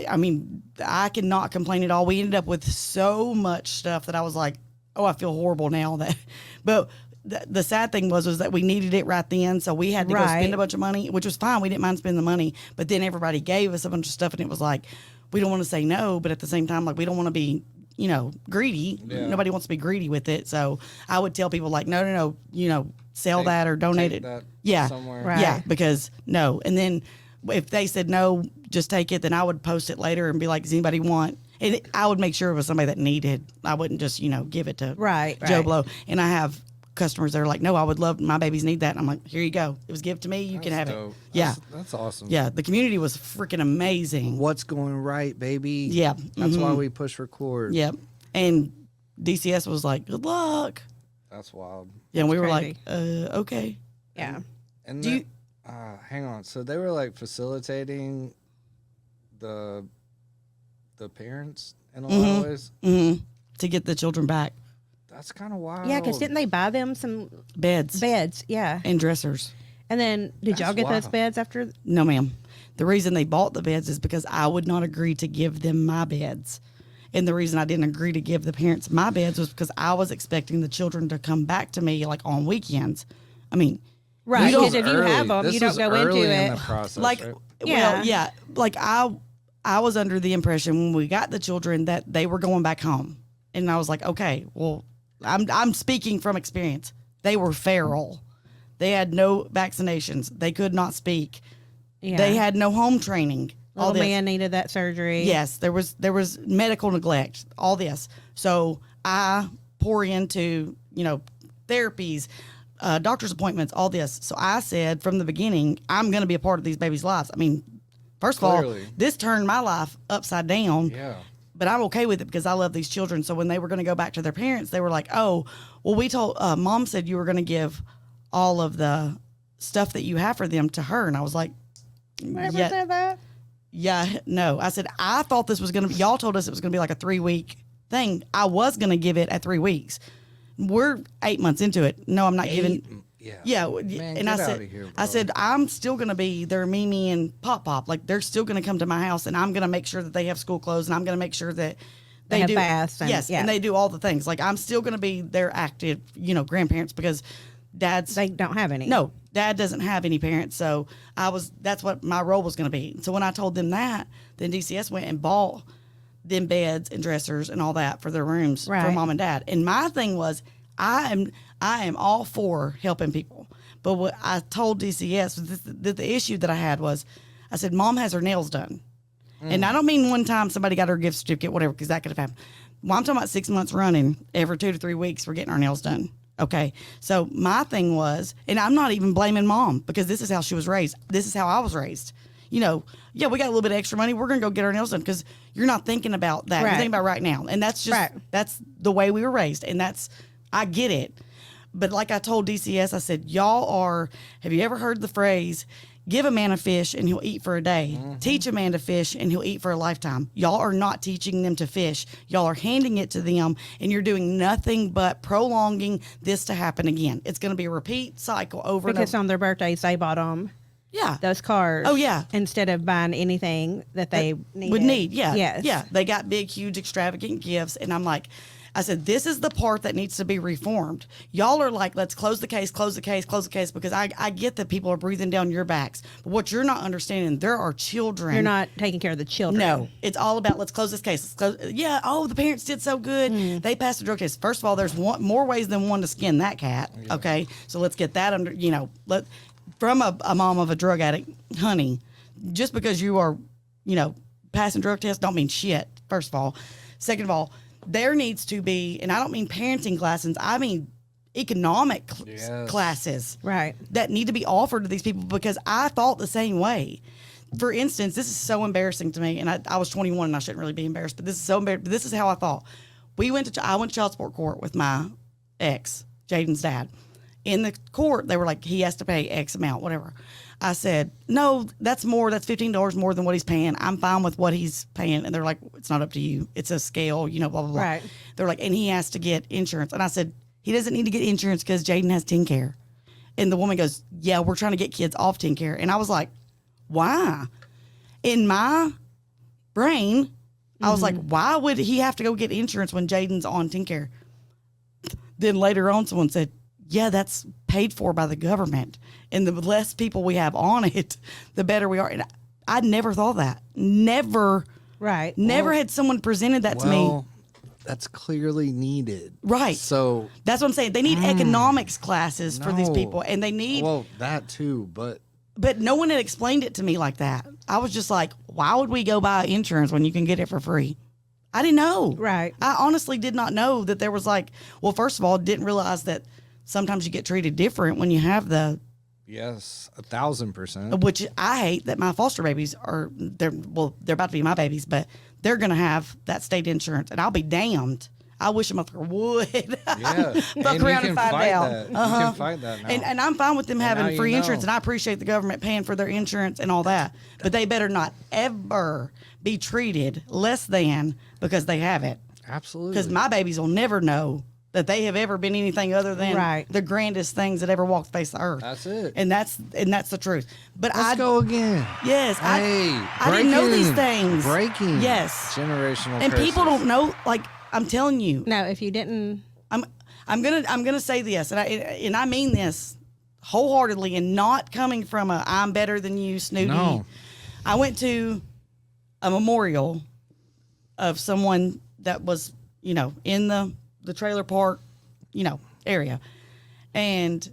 I mean, I cannot complain at all. We ended up with so much stuff that I was like, oh, I feel horrible now that, but the sad thing was that we needed it right then. So we had to go Right. spend a bunch of money, which was fine. We didn't mind spending the money, but then everybody gave us a bunch of stuff and it was like, we don't want to say no, but at the same time, like we don't want to be, greedy. Yeah. Nobody wants to be greedy with it. So I would tell people like, no, sell that or donate Take it. that Yeah. somewhere. Right. Yeah, because no. And then if they said no, just take it, then I would post it later and be like, does anybody want? And I would make sure it was somebody that needed. I wouldn't just, give it to Right. Joe right. Blow. And I have customers that are like, no, I would love, my babies need that. And I'm like, here you go. It was given to me. You can have That's dope. it. Yeah. That's awesome. Yeah. The community was freaking amazing. What's going right, baby? Yeah. That's why mhm. we push record. Yep. And DCS was like, good luck. That's wild. Yeah. And we That's were crazy. like, okay. Yeah. And Do then, you- hang on. So they were like facilitating the parents in a lot of ways. To get the children back. That's kind of wild. Yeah. Because didn't they buy them some Beds beds? Yeah. and dressers. And then did y'all That's get those wild. beds after? No, ma'am. The reason they bought the beds is because I would not agree to give them my beds. And the reason I didn't agree to give the parents my beds was because I was expecting the children to come back to me like on weekends. I mean, Right. don't- Because if you have them, This you don't was go early into in it. the process, like, right? Yeah. well, yeah, like I was under the impression when we got the children that they were going back home. And I was like, okay, well, I'm speaking from experience. They were feral. They had no vaccinations. They could not speak. Yeah. They had no home training. All Little this. man needed that surgery. Yes, there was medical neglect, all this. So I pour into, therapies, doctor's appointments, all this. So I said from the beginning, I'm going to be a part of these babies' lives. I mean, first of all, Clearly. this turned my life upside down. Yeah. But I'm okay with it because I love these children. So when they were going to go back to their parents, they were like, oh, well, we told, mom said you were going to give all of the stuff that you have for them to her. And I was like, Whoever yeah, said that? yeah, no. I said, I thought this was going to be, y'all told us it was going to be like a 3-week thing. I was going to give it at 3 weeks. We're 8 months into it. No, I'm not giving. Yeah. Yeah. Man, and get I outta said, here, I bro. said, I'm still going to be their Mimi and Pop Pop. Like they're still going to come to my house and I'm going to make sure that they have school clothes and I'm going to make sure that They have do baths and- yes. yeah. And they do all the things. Like I'm still going to be their active, grandparents because dad's They don't have any. no, dad doesn't have any parents. So that's what my role was going to be. So when I told them that, then DCS went and bought them beds and dressers and all that for their rooms for Right. mom and dad. And my thing was, I am all for helping people. But what I told DCS was the issue that I had was, I said, mom has her nails done. And I don't mean one time somebody got her gift certificate, whatever, because that could have happened. Well, I'm talking about 6 months running, every 2 to 3 weeks, we're getting our nails done. Okay. So my thing was, and I'm not even blaming mom because this is how she was raised. This is how I was raised. Yeah, we got a little bit of extra money. We're going to go get our nails done because you're not thinking about that. You're Right. thinking about right now. And that's just, Right. that's the way we were raised. And I get it. But like I told DCS, I said, have you ever heard the phrase, give a man a fish and he'll eat for a day. Teach a man to fish and he'll eat for a lifetime. Y'all are not teaching them to fish. Y'all are handing it to them and you're doing nothing but prolonging this to happen again. It's going to be a repeat cycle over and Because over. on their birthdays, they bought them. Yeah. those cars. Oh, yeah. Instead of buying anything that they would need. Yeah. Yes. Yeah. They got big, huge, extravagant gifts. And I'm like, I said, this is the part that needs to be reformed. Y'all are like, let's close the case, because I get that people are breathing down your backs. But what you're not understanding, there are children. You're not taking care of the children. No, it's all about let's close this case. Yeah, the parents did so good. They passed the drug test. First of all, there's more ways than one to skin that cat. Yeah. Okay, so let's get that under. From a mom of a drug addict, honey, just because you are, passing drug tests don't mean shit. First of all, second of all, there needs to be, and I don't mean parenting classes. I mean economic classes, right, that need to be offered to these people because I thought the same way. For instance, this is so embarrassing to me, and I was 21 and I shouldn't really be embarrassed, but this is so embarrassing. But this is how I thought. I went to child support court with my ex, Jaden's dad. In the court, they were like, he has to pay X amount, whatever. I said, no, that's more. That's $15 more than what he's paying. I'm fine with what he's paying. And they're like, it's not up to you. It's a scale, blah, blah, blah. Right. They're like, and he has to get insurance. And I said, he doesn't need to get insurance because Jaden has TennCare. And the woman goes, yeah, we're trying to get kids off TennCare. And I was like, why? In my brain, I was like, why would he have to go get insurance when Jaden's on TennCare? Then later on, someone said, yeah, that's paid for by the government. And the less people we have on it, the better we are. And I never thought that. Never. Right. Never had someone presented that to me. That's clearly needed. Right. So that's what I'm saying. They need economics classes for these people. And they need. Well, that too, but no one had explained it to me like that. I was just like, why would we go buy insurance when you can get it for free? I didn't know. Right. I honestly did not know that there was first of all, didn't realize that sometimes you get treated different when you have the. Yes, 1,000%. Which I hate that my foster babies they're about to be my babies, but they're going to have that state insurance, and I'll be damned. I wish a motherfucker would. Yeah. Fuck around and find out. You can fight that now. And I'm fine with them having free insurance, know. and I appreciate the government paying for their insurance and all that. But they better not ever be treated less than because they have it. Absolutely. Because my babies will never know that they have ever been anything other than the grandest things that ever walked the face of the earth. That's it. And that's the truth. But Let's go again. Yes. Hey, I didn't know these things. Breaking. Yes. Generational And curses. people don't know, I'm telling you. No, if you didn't. I'm gonna say this, and I mean this wholeheartedly, and not coming from I'm better than you, snooty. No. I went to a memorial of someone that was, in the trailer park, area, and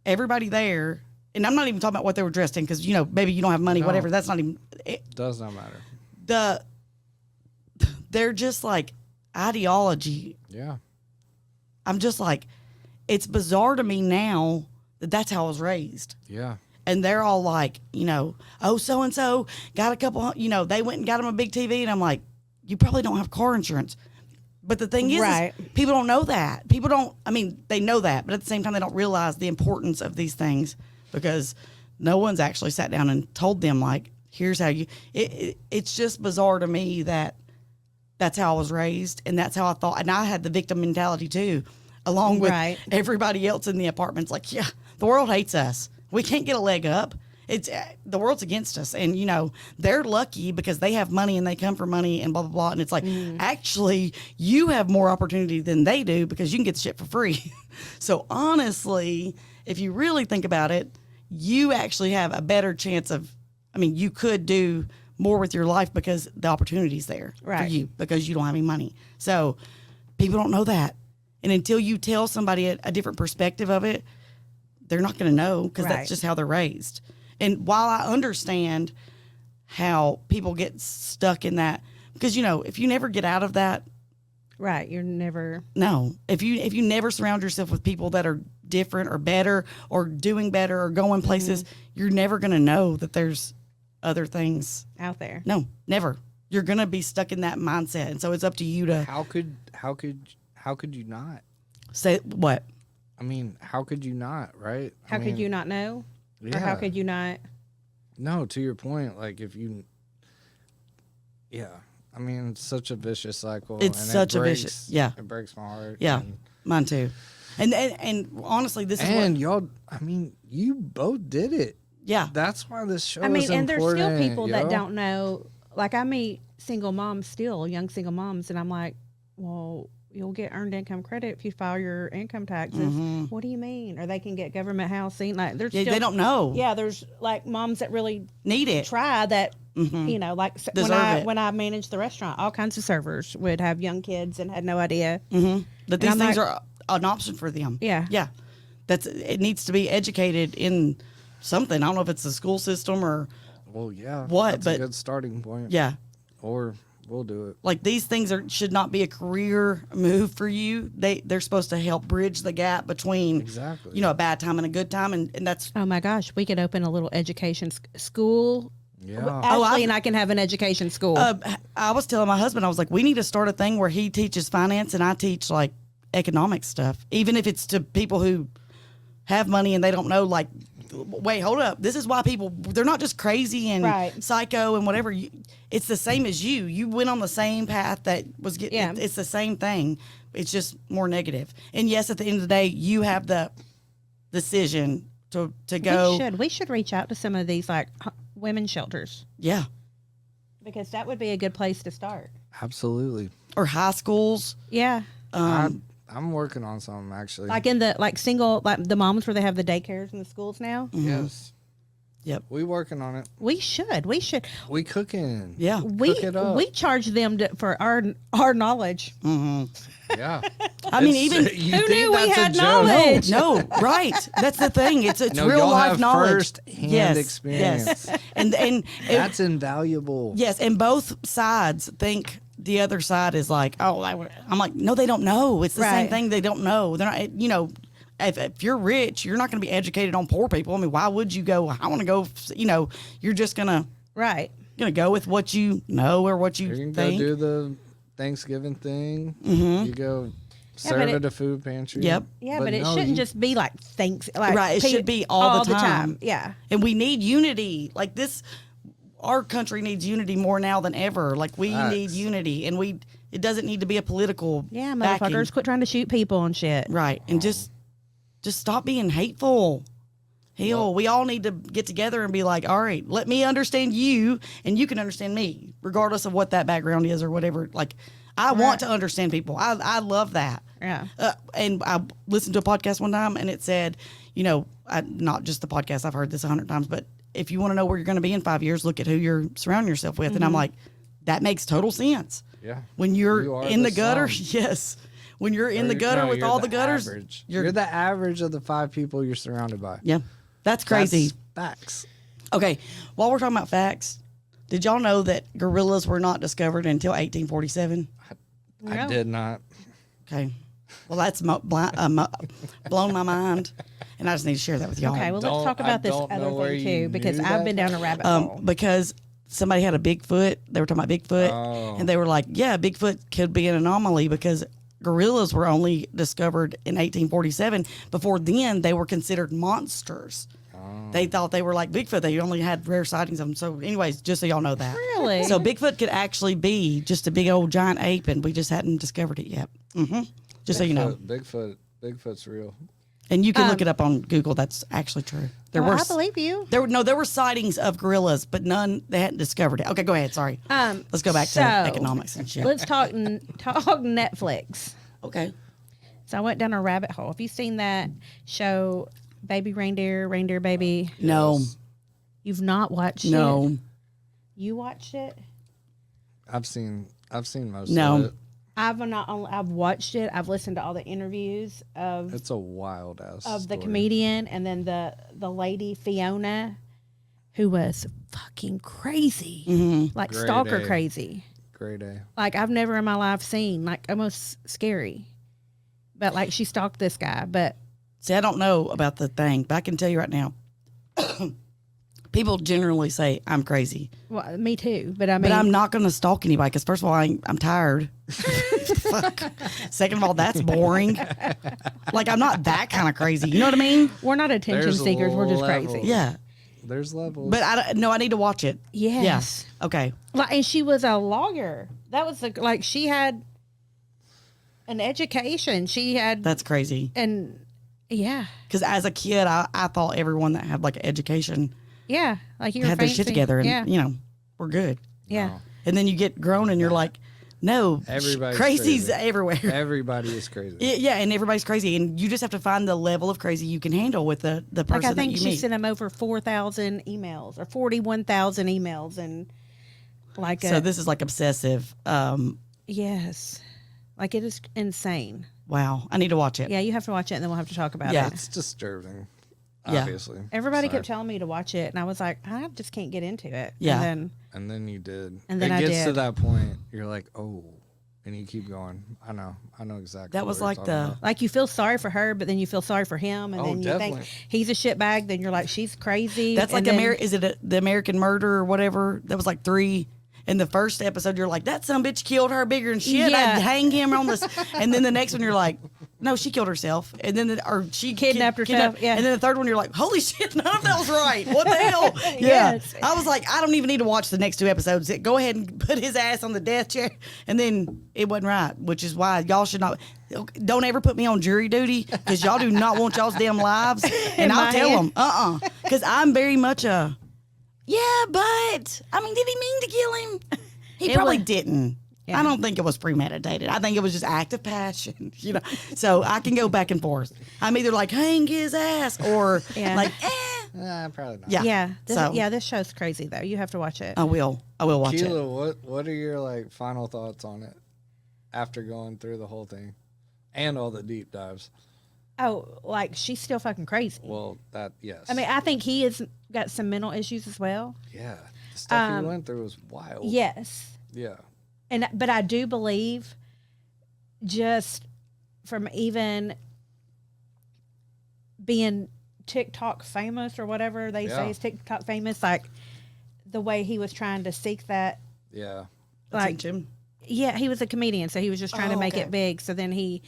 everybody there. And I'm not even talking about what they were dressed in because maybe you don't have money, whatever. That's not even. It does not matter. They're just like ideology. Yeah. I'm just like, it's bizarre to me now that that's how I was raised. Yeah. And they're all like, oh, so-and-so got a couple, they went and got them a big TV. And I'm like, you probably don't have car insurance. But the thing is people don't know that. They know that. But at the same time, they don't realize the importance of these things because no one's actually sat down and told them, here's how it's just bizarre to me that that's how I was raised, and that's how I thought. And I had the victim mentality too, along with everybody else in the apartments. Yeah, the world hates us. We can't get a leg up. It's the world's against us, and they're lucky because they have money and they come for money and blah blah blah. And it's actually you have more opportunity than they do because you can get the shit for free. So honestly, if you really think about it, you actually have a better chance of. You could do more with your life because the opportunity's there for you because you don't have any money. So people don't know that. And until you tell somebody a different perspective of it, they're not going to know because that's just how they're raised. And while I understand how people get stuck in that, because, if you never get out of that. Right. You're never. No. If you never surround yourself with people that are different or better or doing better or going places, you're never going to know that there's other things out there. No, never. You're gonna be stuck in that mindset, and so it's up to you to. How could you not say what? How could you not? Right? How could you not know? Yeah. Or how could you not? No, to your point, if you. Yeah, it's such a vicious cycle. It's and such a vicious. Yeah, it breaks my heart. Yeah, mine too. And honestly, this is and y'all. You both did it. Yeah. That's why this show I mean, is and there's important. still people that yo. don't know. Like, I meet single moms still, young single moms, and I'm like, well, you'll get earned income credit if you file your income taxes. What do you mean? Or they can get government housing. Like, there's Yeah, still, they don't know. Yeah, there's like moms that really Need it. try that. You know, like Deserve it. when I managed the restaurant, all kinds of servers would have young kids and had no idea. That these I'm things like- are an option for them. Yeah. Yeah. It needs to be educated in something. I don't know if it's the school system or Well, yeah. What, That's but- a good starting point. yeah. Or we'll do it. Like these things should not be a career move for you. They're supposed to help bridge the gap between Exactly. you know, a bad time and a good time, and that's Oh my gosh, we could open a little education school. Yeah. Ashley and I can have an education school. I was telling my husband, I was like, we need to start a thing where he teaches finance and I teach like economic stuff, even if it's to people who have money and they don't know. Like, wait, hold up, this is why they're not just crazy and Right. psycho and whatever. It's the same as you. You went on the same path that was getting. Yeah. It's the same thing. It's just more negative. And yes, at the end of the day, you have the decision to go. We should reach out to some of these like women's shelters Yeah, because that would be a good place to start. Absolutely. or high schools. Yeah. I'm working on something actually. Like in the single the moms where they have the daycares in the schools now. Yes. Yep. We working on it. We should. We cooking. Yeah. Cook it up. We charge them for our knowledge. Yeah. I mean, even You Who think knew we that's a had joke? knowledge? No, right. That's the thing. It's No, real y'all life have knowledge. first-hand experience. Yes. And That's invaluable. yes, and both sides think the other side is like, oh, I'm like, no, they don't know. It's the same Right. thing. They don't know. They're not. You know, if you're rich, you're not going to be educated on poor people. I mean, why would you go? I want to go. You know, you're just gonna Right. go with what you know or what you You can think. go do the Thanksgiving thing. You go serve but at a food pantry. Yep. Yeah, but it no, shouldn't you- just be like thanks. Like, Right, it should be all the time. Yeah. And we need unity. Like this, our country needs unity more now than ever. Like we Facts. need unity, and it doesn't need to be a political. Yeah, backing. motherfuckers, quit trying to shoot people and shit. Right, and just stop being hateful. Hell, we all need to get together and be like, all right, let me understand you, and you can understand me, regardless of what that background is or whatever. Like, I want to understand people. I love that. Yeah. And I listened to a podcast one time, and it said, you know, not just the podcast, I've heard this 100 times, but if you want to know where you're going to be in 5 years, look at who you're surrounding yourself with. And I'm like, that makes total sense. Yeah. When You you're are in the the gutter, sum. yes. When you're in the Or- gutter no, with you're all the gutters, average. you're You're the average of the 5 people you're surrounded by. yeah, that's crazy. That's facts. Okay, while we're talking about facts, did y'all know that gorillas were not discovered until 1847? I No. did not. Okay, well that's blown my mind, and I just need to share that with y'all. Okay, well, let's don't- talk I about this don't other know where thing you too, because knew I've that been down a rabbit hole. Because somebody had a Bigfoot. They were talking about Bigfoot, Oh. and they were like, "Yeah, Bigfoot could be an anomaly because gorillas were only discovered in 1847. Before then, they were considered monsters. They thought they were like Bigfoot. They only had rare sightings of them. So, anyways, just so y'all know that. Really? So Bigfoot could actually be just a big old giant ape, and we just hadn't discovered it yet. Just so you know, Bigfoot's real. and you can look it up on Google. That's actually true. There Well, were I believe you. there were sightings of gorillas, but none they hadn't discovered it. Okay, go ahead. Sorry. Let's go back to So, economics and shit. Let's talk Netflix. Okay. So I went down a rabbit hole. Have you seen that show, Baby Reindeer, Reindeer Baby? No. You've not watched it? No. You watched it? I've seen most No. of it. I've watched it. I've listened to all the interviews of It's a wild ass the story. comedian and then the lady Fiona, who was fucking crazy, like Grade stalker A. crazy. Great A. Like I've never in my life seen, like almost scary. But like she stalked this guy. But See, I don't know about the thing, but I can tell you right now. People generally say I'm crazy, well, me too. But I mean, but I'm not going to stalk anybody because first of all, I'm tired. Fuck. Second of all, that's boring. Like I'm not that kind of crazy. You know what I mean? we're not attention There's seekers. We're just levels. crazy. Yeah. There's levels. But I need to watch it. Yes. Yeah. Okay. Like, and she was a lawyer. That was like she had an education. She had That's crazy. and yeah. Because as a kid, I thought everyone that had like an education Yeah, like you were had their shit fancy. together, and yeah, you know, we're good. yeah. No. And then you get grown, and you're like, no, Everybody's crazy's crazy. everywhere. Everybody is crazy. Yeah, and everybody's crazy, and you just have to find the level of crazy you can handle with the person Like I think that you she meet. sent him over 4,000 emails or 41,000 emails, and like So this is like obsessive. yes, like it is insane. Wow, I need to watch it. Yeah, you have to watch it, and then we'll have to talk about Yeah. it. It's disturbing. Yeah. Obviously. Everybody Sorry. kept telling me to watch it, and I was like, I just can't get into it. Yeah. And then you did. And then it I gets to did. that point, you're like, oh, and you keep going. I know exactly. That what was you're like talking the- about. Like you feel sorry for her, but then you feel sorry for him, and Oh, then you definitely. think he's a shitbag. Then you're like, she's crazy. That's like and then, is it the American Murder or whatever? That was like 3. In the first episode, you're like, that some bitch killed her bigger than shit. Yeah. I'd hang him on this. And then the next one, you're like, no, she killed herself. And then or she Kidnapped herself, yeah. And then the third one, you're like, holy shit, none of that was right. What the hell? Yeah. Yes. I was like, I don't even need to watch the next 2 episodes. Go ahead and put his ass on the death chair. And then it wasn't right, which is why y'all should not. Don't ever put me on jury duty because y'all do not want y'all's damn lives. And I'll my tell head. them, because I'm very much a. Yeah, but I mean, did he mean to kill him? He It probably was- didn't. Yeah. I don't think it was premeditated. I think it was just act of passion, you know. So I can go back and forth. I'm either like hang his ass or Yeah. like Probably not. yeah. Yeah, So- this show's crazy though. You have to watch it. I will watch it. Kila, what are your like final thoughts on it after going through the whole thing and all the deep dives? Oh, like she's still fucking crazy. Well, that yes. I mean, I think he has got some mental issues as well. yeah, the stuff he went through was wild. Yes. Yeah. But I do believe just from even being TikTok famous or whatever they say Yeah. is TikTok famous, like the way he was trying to seek that, Yeah. like, Attention. yeah, he was a comedian, so he was just trying to Oh, make okay. it big. So then he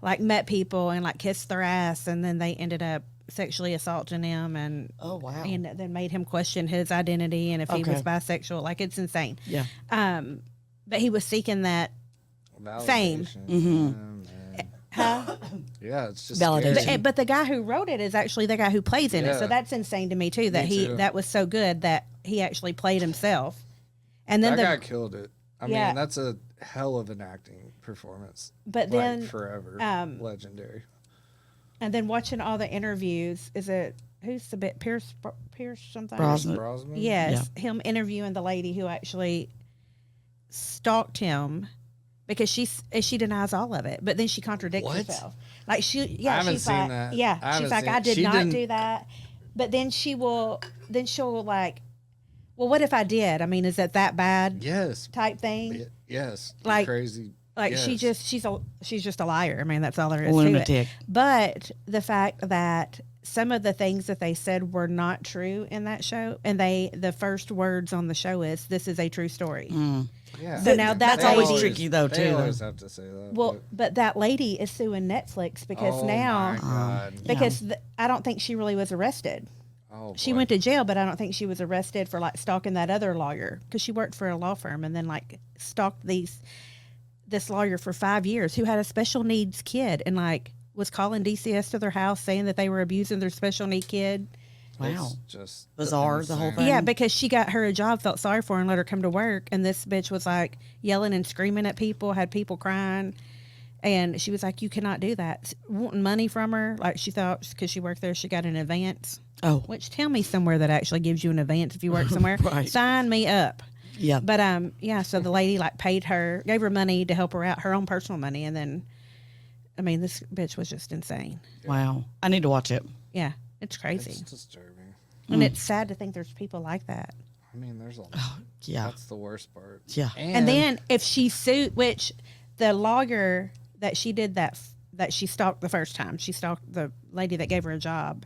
like met people and like kissed their ass, and then they ended up sexually assaulting him, and Oh wow. and then made him question his identity and if he was Okay. bisexual. Like it's insane. Yeah. But he was seeking that. Fame. Validation. Mm-hmm. Yeah, man. Huh? Yeah, it's just Validation. scary. But the guy who wrote it is actually the guy who plays in it. So Yeah. that's insane to me too. That Me too. that was so good that he actually played himself. And then That guy killed it. I Yeah. mean, that's a hell of an acting performance. But Like, then, forever legendary. and then watching all the interviews, is it who's the bit Pierce something? Brosnan. Brosnan? Yes, him interviewing the lady who actually stalked him, because she denies all of it, but then she contradicts What? herself. Like I haven't she's seen like, that. yeah, I she's haven't like, seen- I did she not didn't- do that. But then she'll like, well, what if I did? I mean, is it that bad? Yes. Type thing. Yes. Like- crazy. Like Yes. she's just a liar. I mean, that's all there is to Lunatic. it. But the fact that some of the things that they said were not true in that show, and the first words on the show is, "This is a true story." Yeah. So now That's that always lady- tricky though They too. always have to say that. Well, but that lady is suing Netflix because oh now, my God. because I don't think she really was arrested. Oh, She boy. went to jail, but I don't think she was arrested for like stalking that other lawyer, because she worked for a law firm and then like stalked this lawyer for 5 years who had a special needs kid, and like was calling DCS to their house saying that they were abusing their special need kid. Wow. It's just Bizarre, the whole insane. thing. Yeah, because she got her a job, felt sorry for her, and let her come to work. And this bitch was like yelling and screaming at people, had people crying. And she was like, you cannot do that. Wanting money from her. Like she thought because she worked there, she got an advance. Oh. Which, tell me somewhere that actually gives you an advance if you work somewhere. Right. Sign me up. Yeah. But yeah, so the lady like paid her, gave her money to help her out, her own personal money. And then, I mean, this bitch was just insane. Wow. I need to watch it. Yeah, it's crazy. It's disturbing. And it's sad to think there's people like that. I mean, there's a Yeah. That's the worst part. Yeah. And then if she sued, which the lawyer that she did that she stalked the first time, she stalked the lady that gave her a job.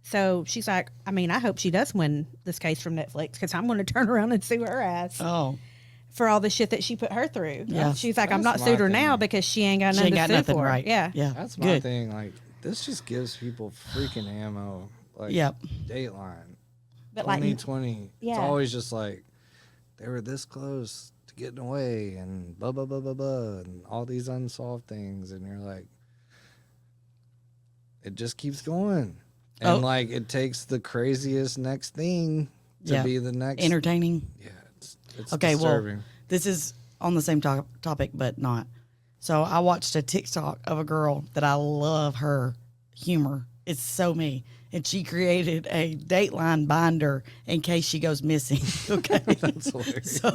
So she's like, I mean, I hope she does win this case from Netflix, because I'm going to turn around and sue her ass Oh. for all the shit that she put her through. Yeah. She's like, I'm That's not my sued her thing. now because she ain't got She nothing ain't to got sue nothing for. right. Yeah. Yeah. That's my Good. thing. Like, this just gives people freaking ammo. Like, Yep. Dateline. But like, 2020. yeah. It's always just like, they were this close to getting away and blah, blah, blah, blah, blah, and all these unsolved things. And you're like, it just keeps going. And like it takes the craziest next thing to be the next entertaining. Yeah, it's Okay, disturbing. well, this is on the same topic, but not. So I watched a TikTok of a girl that I love her humor. It's so me. And she created a Dateline binder in case she goes missing. Okay. That's hilarious. So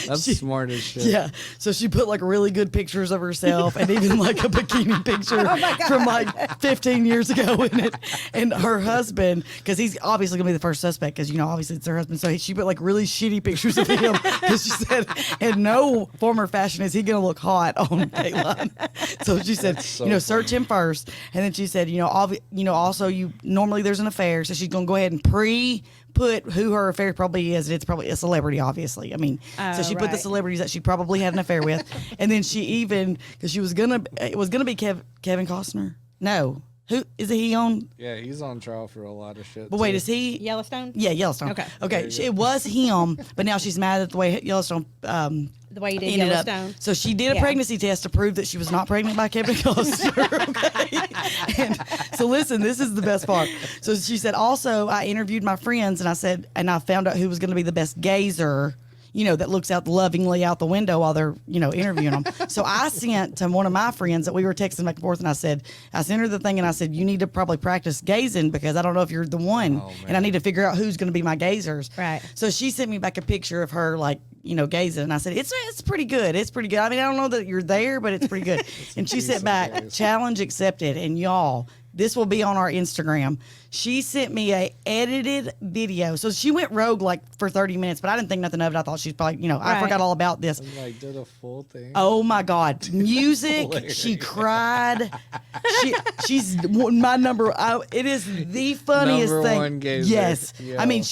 That's smart as shit. Yeah. So she put like really good pictures of herself and even like a bikini picture from like 15 years ago in it. And her husband, because he's obviously going to be the first suspect because, you know, obviously it's her husband. So she put like really shitty pictures of him because she said, in no form or fashion is he going to look hot on Dateline. So she said, so you know, search him first. And then she said, also you normally there's an affair. So she's going to go ahead and put who her affair probably is. It's probably a celebrity, obviously. I mean, so she put the celebrities that she probably had an affair with, and then she even because it was gonna be Kevin Costner. No, who is he on? Yeah, he's on trial for a lot of shit. But wait, too. is he Yellowstone? Yeah, Yellowstone. Okay. Okay, it was him, but now she's mad at the way Yellowstone. The way you did ended Yellowstone. up. So she did a pregnancy test to prove that she was not pregnant by Kevin Costner. Okay. And so listen, this is the best part. So she said, also, I interviewed my friends and I found out who was going to be the best gazer, you know, that looks out lovingly out the window while they're, you know, interviewing them. So I sent to one of my friends that we were texting back and forth, and I sent her the thing, and I said, you need to probably practice gazing because I don't know if you're the one, and I need to figure out who's going to be my gazers. Right. So she sent me back a picture of her, like, you know, gazing, and I said, it's pretty good. It's pretty good. I mean, I don't know that you're there, but it's pretty good. And she sent back, challenge accepted, and y'all, this will be on our Instagram. She sent me a edited video. So she went rogue like for 30 minutes, but I didn't think nothing of it. I thought she's probably, you know, I forgot all about this. And, like did a full thing. Oh my God. Music. She cried. She's my number. It is the funniest Number thing. one gazer. Yes. Yo. I mean,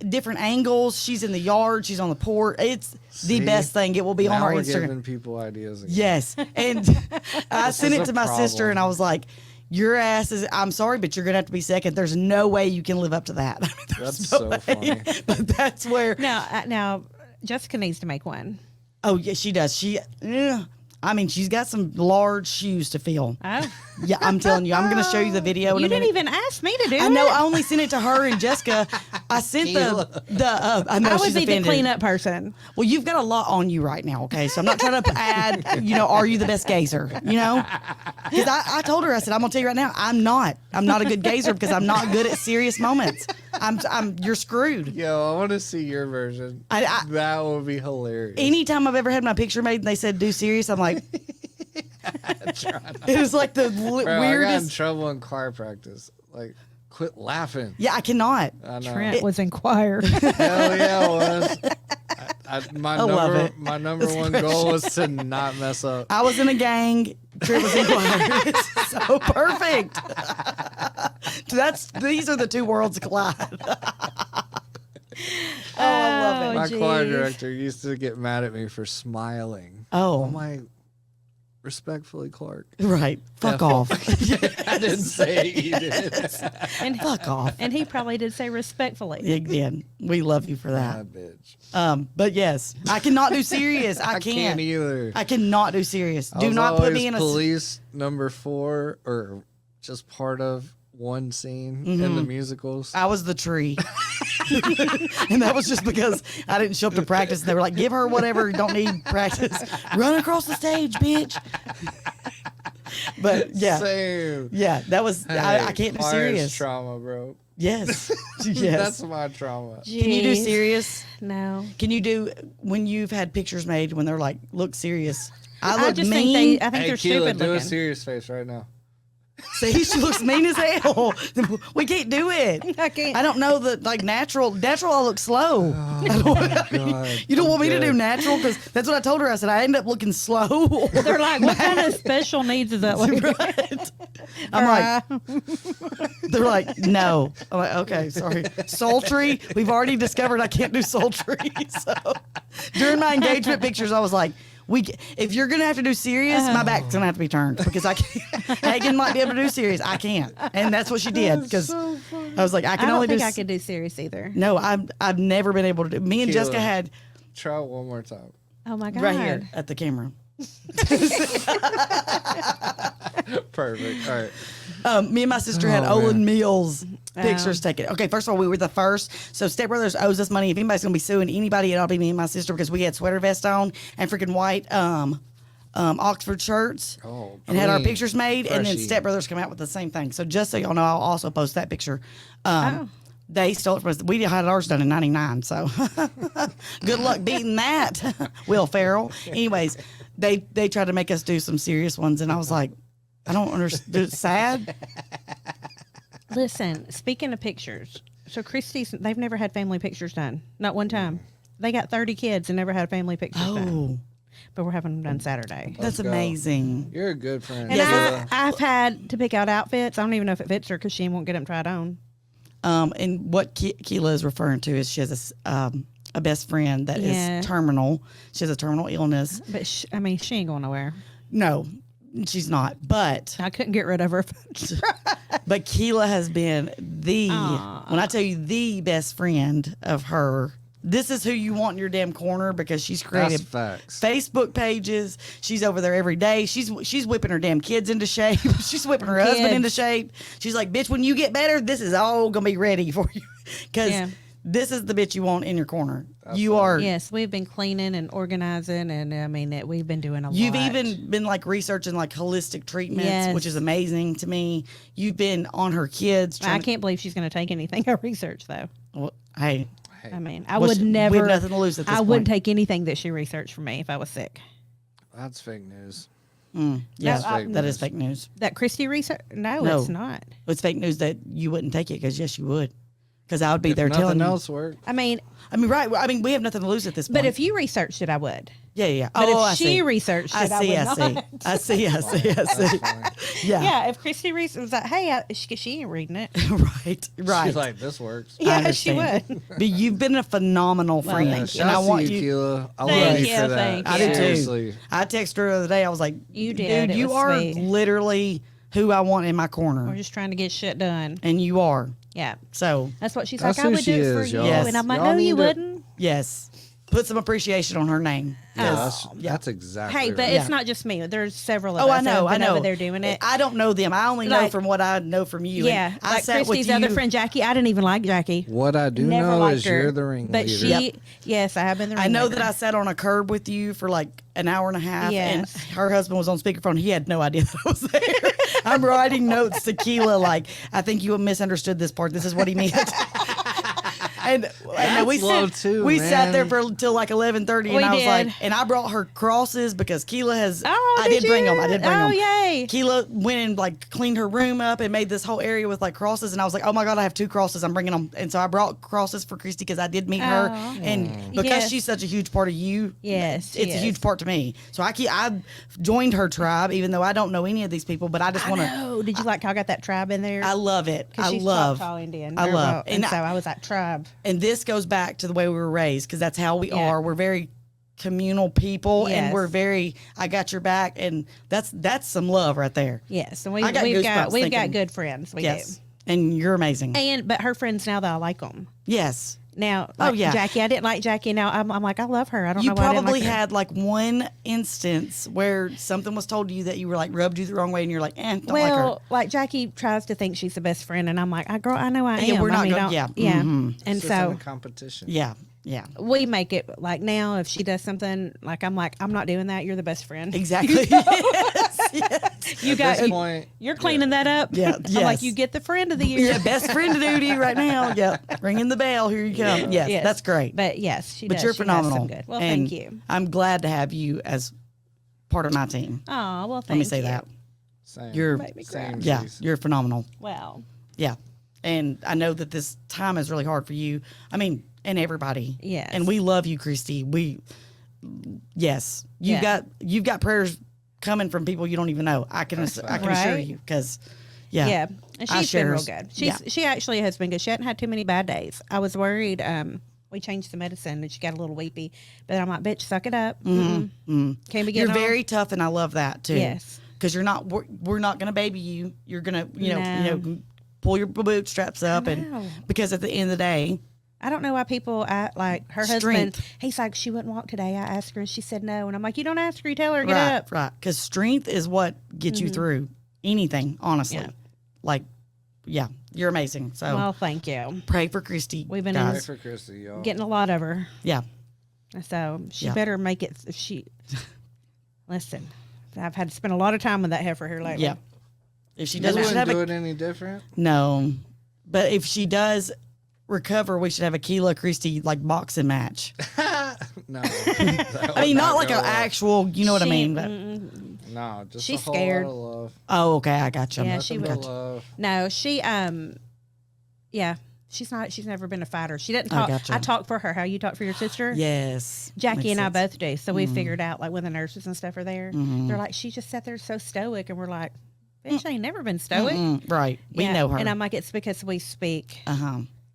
different angles. She's in the yard. She's on the porch. It's the best thing. It will be on Now our we're Instagram. giving people ideas again. Yes. And I sent is it a to my sister problem. and I was like, your ass is, I'm sorry, but you're going to have to be second. There's no way you can live up to that. I mean, That's no so way. funny. But that's where. Now, Jessica needs to make one. Oh, yeah, she does. I mean, she's got some large shoes to fill. Oh. Yeah, I'm telling you. I'm going to show you the video in You a minute. didn't even ask me to do it. I know. I only sent it to her and Jessica. I sent I know I she's would be the offended. cleanup person. Well, you've got a lot on you right now, okay? So I'm not trying to add, you know, are you the best gazer, you know? Because I told her, I said, I'm going to tell you right now, I'm not a good gazer because I'm not good at serious moments. You're screwed. Yo, I want to see your version. That would be hilarious. Anytime I've ever had my picture made and they said, do serious, I'm like, it was like the Bro, I got in weirdest. trouble in choir practice. Like, quit laughing. Yeah, I cannot. I know. Trent was in choir. Hell yeah, it was. I love it. My number one goal was to not mess up. I was in a gang. Trent was in choir. It's so perfect. These are the two worlds collide. Oh, I love it. My geez. choir director used to get mad at me for smiling. Oh. I'm like, respectfully, Clark. Right. Fuck off. I didn't say it, you did. And Fuck off. And he probably did say respectfully. Again, we love you for That that. bitch. But yes, I cannot do serious. I can't either. I cannot do serious. I Do was not put always me in a. police number 4 or just part of one scene in the musicals. I was the tree. And that was just because I didn't show up to practice. And they were like, give her whatever, don't need practice. Run across the stage, bitch. But yeah. Same. Yeah, that was, I can't do choir's serious. trauma, bro. Yes. That's Yes. my trauma. Can you do Jeez. serious? No. Can you do when you've had pictures made when they're like, look serious? I I look just mean. I think Hey, they're Kila, stupid do a looking. serious face right now. See, she looks mean as hell. We can't do it. I can't. I don't know that like natural. Natural, I look slow. God, You don't want me to do good. natural because that's what I told her. I said I end up looking slow. They're like, what kind of special needs is that lady? Right. I'm like, they're like, no. I'm like, okay, sorry. Sultry. We've already discovered I can't do sultry. So during my engagement pictures, I was like, if you're gonna have to do serious, my back's gonna have to be turned because I can't. Hagen might be able to do serious. I can't, and that's what she did because I was like, I I can don't only think do. I could do serious either. No, I've never been able to do. Me and Kila. Jessica had Try it one more time. Oh my god! right here at the camera. Perfect. All right. Me and my sister had Oh, Olin man. Mills pictures taken. Okay, first of all, we were the first. So Step Brothers owes us money. If anybody's going to be suing anybody, it'll be me and my sister because we had sweater vests on and freaking white Oxford shirts and had our clean, pictures made. And then freshy. Step Brothers come out with the same thing. So just so y'all know, I'll also post that picture. They stole it from us. We had ours done in 99. So good luck beating that, Will Ferrell. Anyways, they tried to make us do some serious ones. And I was like, I don't understand. It's sad. Listen, speaking of pictures, so Christie's, they've never had family pictures done. Not one time. They got 30 kids and never had family pictures done. But we're having them done Saturday. That's go. amazing. You're a good friend. And I've had to pick out outfits. I don't even know if it fits her because she won't get them tried on. And what Kila is referring to is she has a best friend that is terminal. She has a terminal illness. But she ain't going nowhere. No, she's not. But I couldn't get rid of her. but Kila has been when I tell you the best friend of her. This is who you want in your damn corner because she's created Facebook pages. She's over there every day. She's whipping her damn kids into shape. She's whipping her husband into shape. She's like, bitch, when you get better, this is all going to be ready for you. Because this is the bitch you want in your corner. Absolutely. You are. Yes, we've been cleaning and organizing, and I mean, we've been doing a lot. You've even been like researching like holistic treatments, which is amazing to me. You've been on her kids. I can't believe she's going to take anything I research, though. Well, hey. I mean, I would never. We have nothing to lose at this point. I wouldn't take anything that she researched for me if I was sick. That's fake news. Yeah, that is fake news. That Christy research? No, it's not. It's fake news that you wouldn't take it because yes, you would. Because I would be there telling you. Nothing else worked. I mean, right. I mean, we have nothing to lose at this point. But if you researched it, I would. Yeah. But if she researched it, I would not. I see. Yeah, if Christy was like, hey, she ain't reading it. Right. She's like, this works. Yeah, she would. But you've been a phenomenal friend. Thank you. And I want you, Kila. I Thank love you you, for that. thank I you. did too. Seriously. I texted her the other day. I was like, You did. Dude, It you was are sweet. literally who I want in my corner. We're just trying to get shit done. And you are. Yeah. So That's what she's That's like, I who would she do it for is, you. y'all. Yes. And I'm like, Y'all no, need you to- wouldn't. yes. Put some appreciation on her name. Yeah, that's exactly Hey, but right. it's not just me. There's several of Oh, us I know. that have been over there doing it. I don't know them. I only know Like- from what I know from you. Yeah, And I like sat with Christy's you. other friend Jackie. I didn't even like Jackie. What I do Never know liked is her. you're the ringleader. But she, yes, I have been the I ringleader. know that I sat on a curb with you for like an hour and a half, Yes. and her husband was on speakerphone. He had no idea that I was there. I'm writing notes to Kila like, I think you misunderstood this part. This is what he meant. And we low sat, too, we man. sat there for till like 11:30, and We I was did. like, and I brought her crosses because Kila has. Oh, I did bring them. I did bring Oh, them. yay. Kila went and like cleaned her room up and made this whole area with like crosses, and I was like, oh my god, I have 2 crosses. I'm bringing them, and so I brought crosses for Christy because I did meet her, and because Yes. she's such a huge part of you. Yes, it's a huge part to me. So I joined her tribe, even though I don't know any of these people, but I just want to. Oh, did you like how I got that tribe in there? I love it. I she's love. Choctaw Indian. I Or, love. well, and so I was like tribe. And this goes back to the way we were raised because that's how we Yeah. are. We're very communal people, Yes. and we're very. I got your back, and that's some love right there. Yes, and I got we've goosebumps got thinking- good friends. We Yes, and you're amazing. do. But her friends now that I like them. Yes. Now, Oh, like yeah. Jackie, I didn't like Jackie. Now I'm like, I love her. I don't You know why I didn't probably like her. had like one instance where something was told to you that you were like rubbed you the wrong way, and you're like, don't like her. Well, like Jackie tries to think she's the best friend, and I'm like, girl, I know I am. Yeah, we're not I mean, gonna- don't- yeah. yeah. Mhm. And It's just in so a competition. Yeah. Yeah. we make it like now. If she does something, like I'm not doing that. You're the best friend. Exactly. yes. You At got this point, You're cleaning that up. Yeah, I'm yes. like, you get the friend of the year. Yeah, best friend duty right now. Yeah, ringing the bell. Here you come. Yes, Yes. that's great. But yes, she But does. you're She has phenomenal. some good. Well, and thank you. I'm glad to have you as part of my team. Oh, well, thank Let me say you. that. same. You're Make me cry. Same. yeah, Jeez. you're phenomenal. Well, Yeah, and I know that this time is really hard for you. I mean, and everybody. Yes. And we love you, Christy. Yes, you've got prayers coming from people you don't even know. I can assure Right. you because yeah. And I she's been share real hers. good. Yeah. She actually has been good. She hadn't had too many bad days. I was worried. We changed the medicine and she got a little weepy. But I'm like, bitch, suck it up. Can't be You're getting very tough, and I love that too. Yes. because you're not. We're not going to baby you. You're going to, No. pull your bootstraps up, know. and because at the end of the day, I don't know why people act like her Strength. husband. He's like, she wouldn't walk today. I asked her and she said no. And I'm like, you don't ask her, you tell her, get right, up. right, because strength is what gets you through anything. Honestly, Yeah. like yeah, you're amazing. So Well, thank you. pray for Christy. We've been Pray guys. for Christy, y'all. getting a lot of her. Yeah. So she Yeah. better make it. If she listen, I've had to spend a lot of time with that heifer here lately. Yeah. If she You does, we should wouldn't have do a it any different. no. But if she does recover, we should have a Kila Christi like boxing match. No. I mean, not like an actual. You know what I She- mean? But No, just She's a whole scared. lot of love. oh, okay, I got you. Yeah, Nothing she but would. love. No, she yeah, she's not. She's never been a fighter. She doesn't I talk. gotcha. I talk for her. How you talk for your sister? Yes, Jackie makes and I sense. both do. So we figured out like when the nurses and stuff are there, they're like, she just sat there so stoic, and we're like, bitch, ain't never been stoic. Right, we Yeah, know her. and I'm like, it's because we speak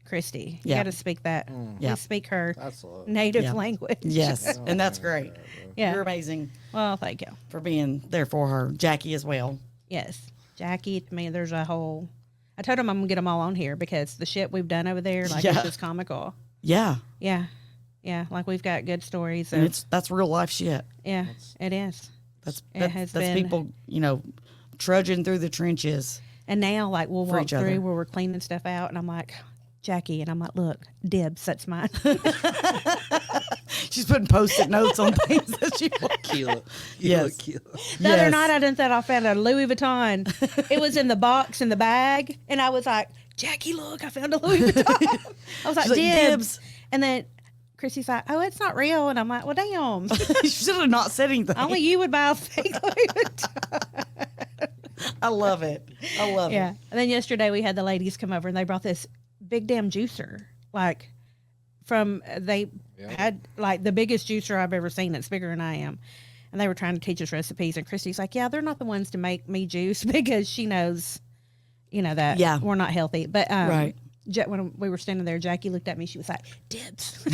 Christy. You Yeah. got to speak that. Yeah. We speak her That's love. native Yeah. language. Yes, and that's great. Yeah. You're amazing Well, thank you. for being there for her. Jackie as well. Yes, Jackie. To me, there's a whole. I told him I'm gonna get them all on here because the shit we've done over there, like Yeah. it's just comical. Yeah, Yeah, yeah. Like we've got good stories. and Of, that's real life shit. yeah, it is. That's It has that's been- people, trudging through the trenches. And now, like we'll For walk each other. through where we're cleaning stuff out, and I'm like, Jackie, and I'm like, look, dibs, that's mine. She's putting post-it notes on things that she wants. Kila. Yes. Kila. The other night, I done thought I found a Louis Vuitton. It was in the box in the bag, and I was like, Jackie, look, I found a Louis Vuitton. I was like, She's like, dibs. "Dibs." And then Chrissy's like, oh, it's not real. And I'm like, well, damn. She should have not said anything. Only you would buy a fake Louis Vuitton. I love it. I love Yeah. it. And then yesterday we had the ladies come over and they brought this big damn juicer. Like they had like the biggest juicer I've ever seen. It's bigger than I am. And they were trying to teach us recipes. And Christy's like, yeah, they're not the ones to make me juice because she knows, that Yeah. we're not healthy. But Right. When we were standing there, Jackie looked at me. She was like, dibs.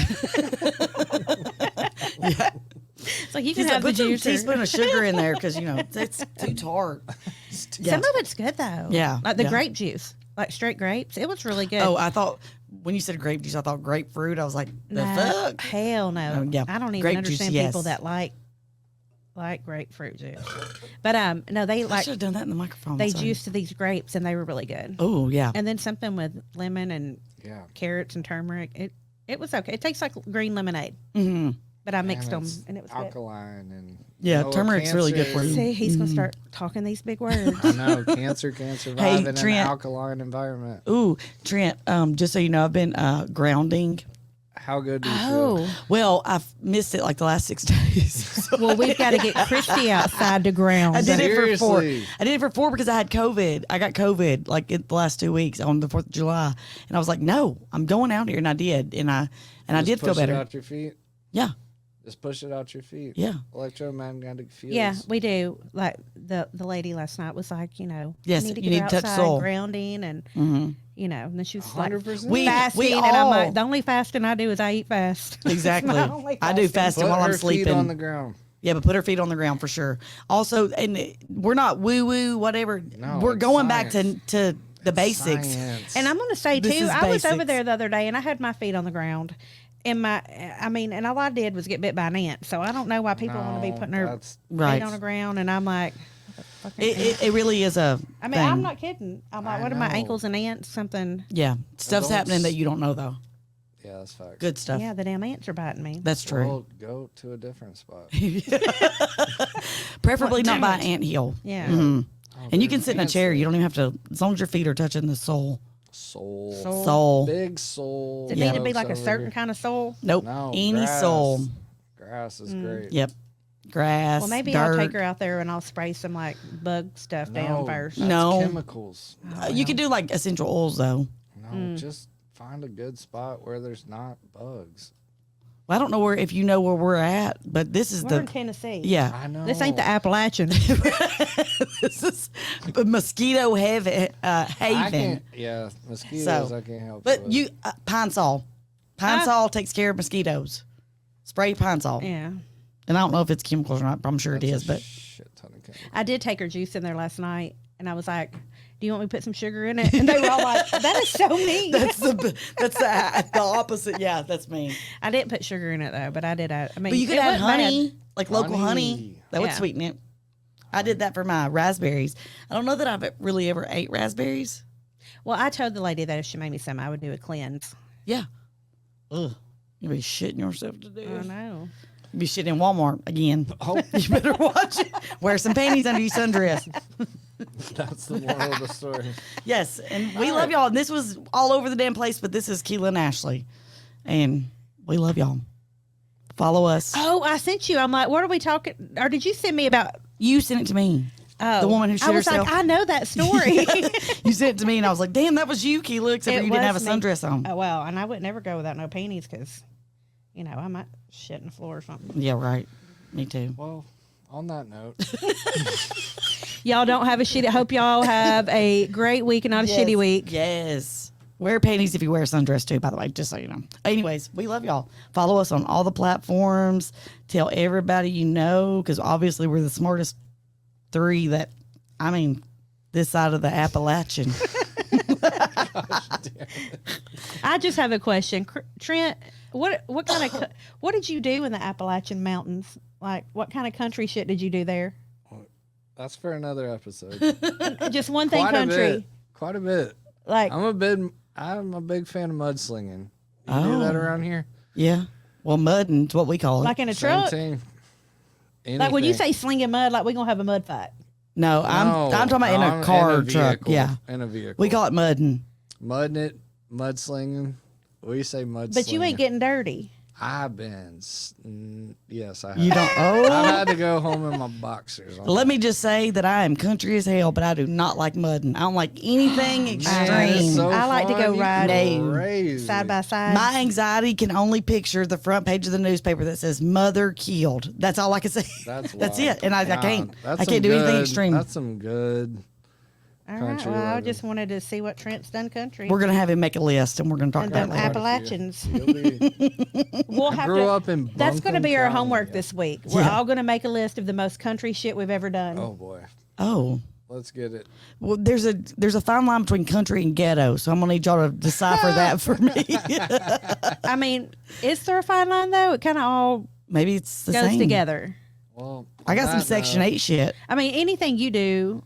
It's like, you can He's have like, the put some juicer. teaspoon of sugar in there because it's too tart. Yeah. Some of it's good though. Yeah, Like the yeah. grape juice, like straight grapes. It was really good. Oh, I thought when you said grape juice, I thought grapefruit. I was like, the No, fuck? hell no. Oh, yeah. I don't even Grape juice, understand yes. people that like grapefruit juice. But no, they I like should have done that in the microphone. they sorry. juiced these grapes and they were really good. Oh yeah. And then something with lemon and Yeah. carrots and turmeric. It was okay. It tastes like green lemonade. Mm-hmm. But I mixed them it's and it was good. alkaline and Yeah, you know, turmeric's really good for you. See, he's Mm-hmm. gonna start talking these big words. I know cancer can't survive in an Trent. alkaline environment. Ooh, Trent. Just so you know, I've been grounding. How good do you feel? Oh, Well, I've missed it like the last 6 days. So well, we've got to get Christy outside to ground. I did it for 4. Seriously? I did it for 4 because I had COVID. I got COVID like in the last 2 weeks on the 4th of July, and I was like, no, I'm going out here, and I did, and I Just did feel push better. It out your feet. Yeah, Just push it out your feet. yeah, Electromagnetic fields. Yeah, we do. Like the lady last night was like, Yes, you need to, you get need her to touch outside, soul. grounding, and hmm and then she was like 100%. We fasting, and all I'm like, the only fasting I do is I eat fast. That's exactly. my only I do fasting. fasting Put while I'm her sleeping. feet on the ground. Yeah, but put her feet on the ground for sure. Also, and we're not woo woo whatever. No, we're it's going back science. to the basics. Science. And I'm going to say This too, is I was over basics. there the other day, and I had my feet on the ground. And and all I did was get bit by an ant. So I don't know why people want to be No, putting their that's- Right. feet on the ground. And I'm like, what the fuck is It really is a. I mean, thing. I'm not kidding. I'm like, I what are my know. ankles and ants? Something. Yeah, stuff's Don't happening that s- you don't know though. Yeah, that's facts. Good stuff. Yeah, the damn ants are biting me. That's true. Well, go to a different spot. Preferably not by damn an anthill. Yeah. Mhm. Oh, And you can there's sit in a ants chair. there. You don't even have to, as long as your feet are touching the sole. Soul. Soul. Big soul. Does it need to be folks like a over certain here. kind of soul? Nope. No, Any grass. soul. Grass is great. Yep. Grass. Well, maybe dirt. I'll take her out there and I'll spray some like bug stuff down first. That's No. chemicals. You can do like essential oils though. No, just find a good spot where there's not bugs. Well, I don't know if you know where we're at, but this is We're in the Tennessee. yeah. I know. This ain't the Appalachian. This is a mosquito haven. I Haven. can't. Yeah, mosquitoes. So, I can't help. But with. you Pine Sol. Pine Ah. Sol takes care of mosquitoes. Spray Pine Sol. Yeah. And I don't know if it's chemicals or not, but I'm sure That's it is. a But shit ton of chemicals. I did take her juice in there last night, and I was like, "Do you want me to put some sugar in it?" And they were all like, "That is so mean." that's the opposite. Yeah, that's me. I didn't put sugar in it though, but I did. I mean, But you could it add wasn't bad. honey, like local honey. Honey. That would Yeah. sweeten it. I did that for my raspberries. I don't know that I've really ever ate raspberries. Well, I told the lady that if she made me some, I would do a cleanse. Yeah. Ugh. You'll be shitting yourself to I death. know. You'll be shitting in Walmart again. Oh, You better watch it. Wear some panties under your sundress. that's the moral of the story. Yes, and we love y'all. And this was all over the damn place, but this is Kila and Ashley. And we love y'all. Follow us. Oh, I sent you. I'm like, what are we talking? Or did you send me about? You sent it to me. Oh, The woman who shit I was herself. like, I know that story. You sent it to me, and I was like, damn, that was you, Kila, except It for you didn't have a was me. sundress on. Oh, well, and I would never go without no panties because, you know, I might shit in the floor or something. Yeah, right. Me too. Well, on that note, Y'all don't have a shitty. I hope y'all have a great week and not a shitty week. Yes. Wear panties if you wear a sundress too, by the way, just so you know. Anyways, we love y'all. Follow us on all the platforms. Tell everybody you know, because obviously we're the smartest three that, I mean, this side of the Appalachian. I just have a question, Trent. What kind of what did you do in the Appalachian Mountains? Like, what kind of country shit did you do there? that's for another episode. Just one thing, Quite country. Quite a bit. Like, I'm a big fan of mudslinging. You do that around here? Yeah. Well, mudding's what we call it. like in a Same truck. thing. Like when you Anything. say slinging mud, like we gonna have a mud fight. No, I'm talking about in I'm a car truck. vehicle, Yeah. In a vehicle. We call it mudding. mudding it, mudslinging. We say mudslinging. But you ain't getting dirty. I've been. Yes, I have. You don't. Oh. I've had to go home in my boxers. Let me just say that I am country as hell, but I do not like mudding. I don't like anything extreme. Man, it's so I like to fun. go You ride go crazy. Side by side. My anxiety can only picture the front page of the newspaper that says "mother killed." That's all I can say. That's That's wild. it, and I can't. That's I some can't do anything good- extreme. That's some good. All right. country Well, I living. just wanted to see what Trent's done country. We're gonna have him make a list, and we're gonna talk and about them it later. Appalachians. You'll be, We'll I have grew to. up in. That's going to Buncombe be our County, homework yeah. this week. We're Yeah. all going to make a list of the most country shit we've ever done. Oh boy, Oh, let's get it. well, there's a fine line between country and ghetto, so I'm gonna need y'all to decipher that for me. I mean, is there a fine line though? It kind of all Maybe it's the goes same. together. Well, I got on some that Section note, 8 shit. I mean, anything you do,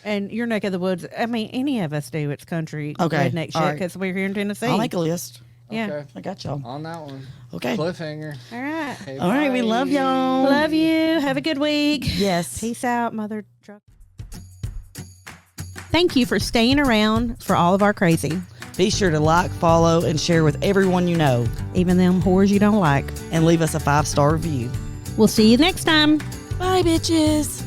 and your neck of the woods. I mean, any of us do. It's country Okay, redneck all shit right. because we're here in Tennessee. I'll make a list. Yeah. Okay, I got y'all. on that one. Okay. Cliffhanger. All right. Okay, All right, we love bye. y'all. Love you. Have a good week. Yes. Peace out, mother truck. Thank you for staying around for all of our crazy, Be sure to like, follow, and share with everyone you know, even them whores you don't like. and leave us a 5-star review. We'll see you next time. Bye, bitches.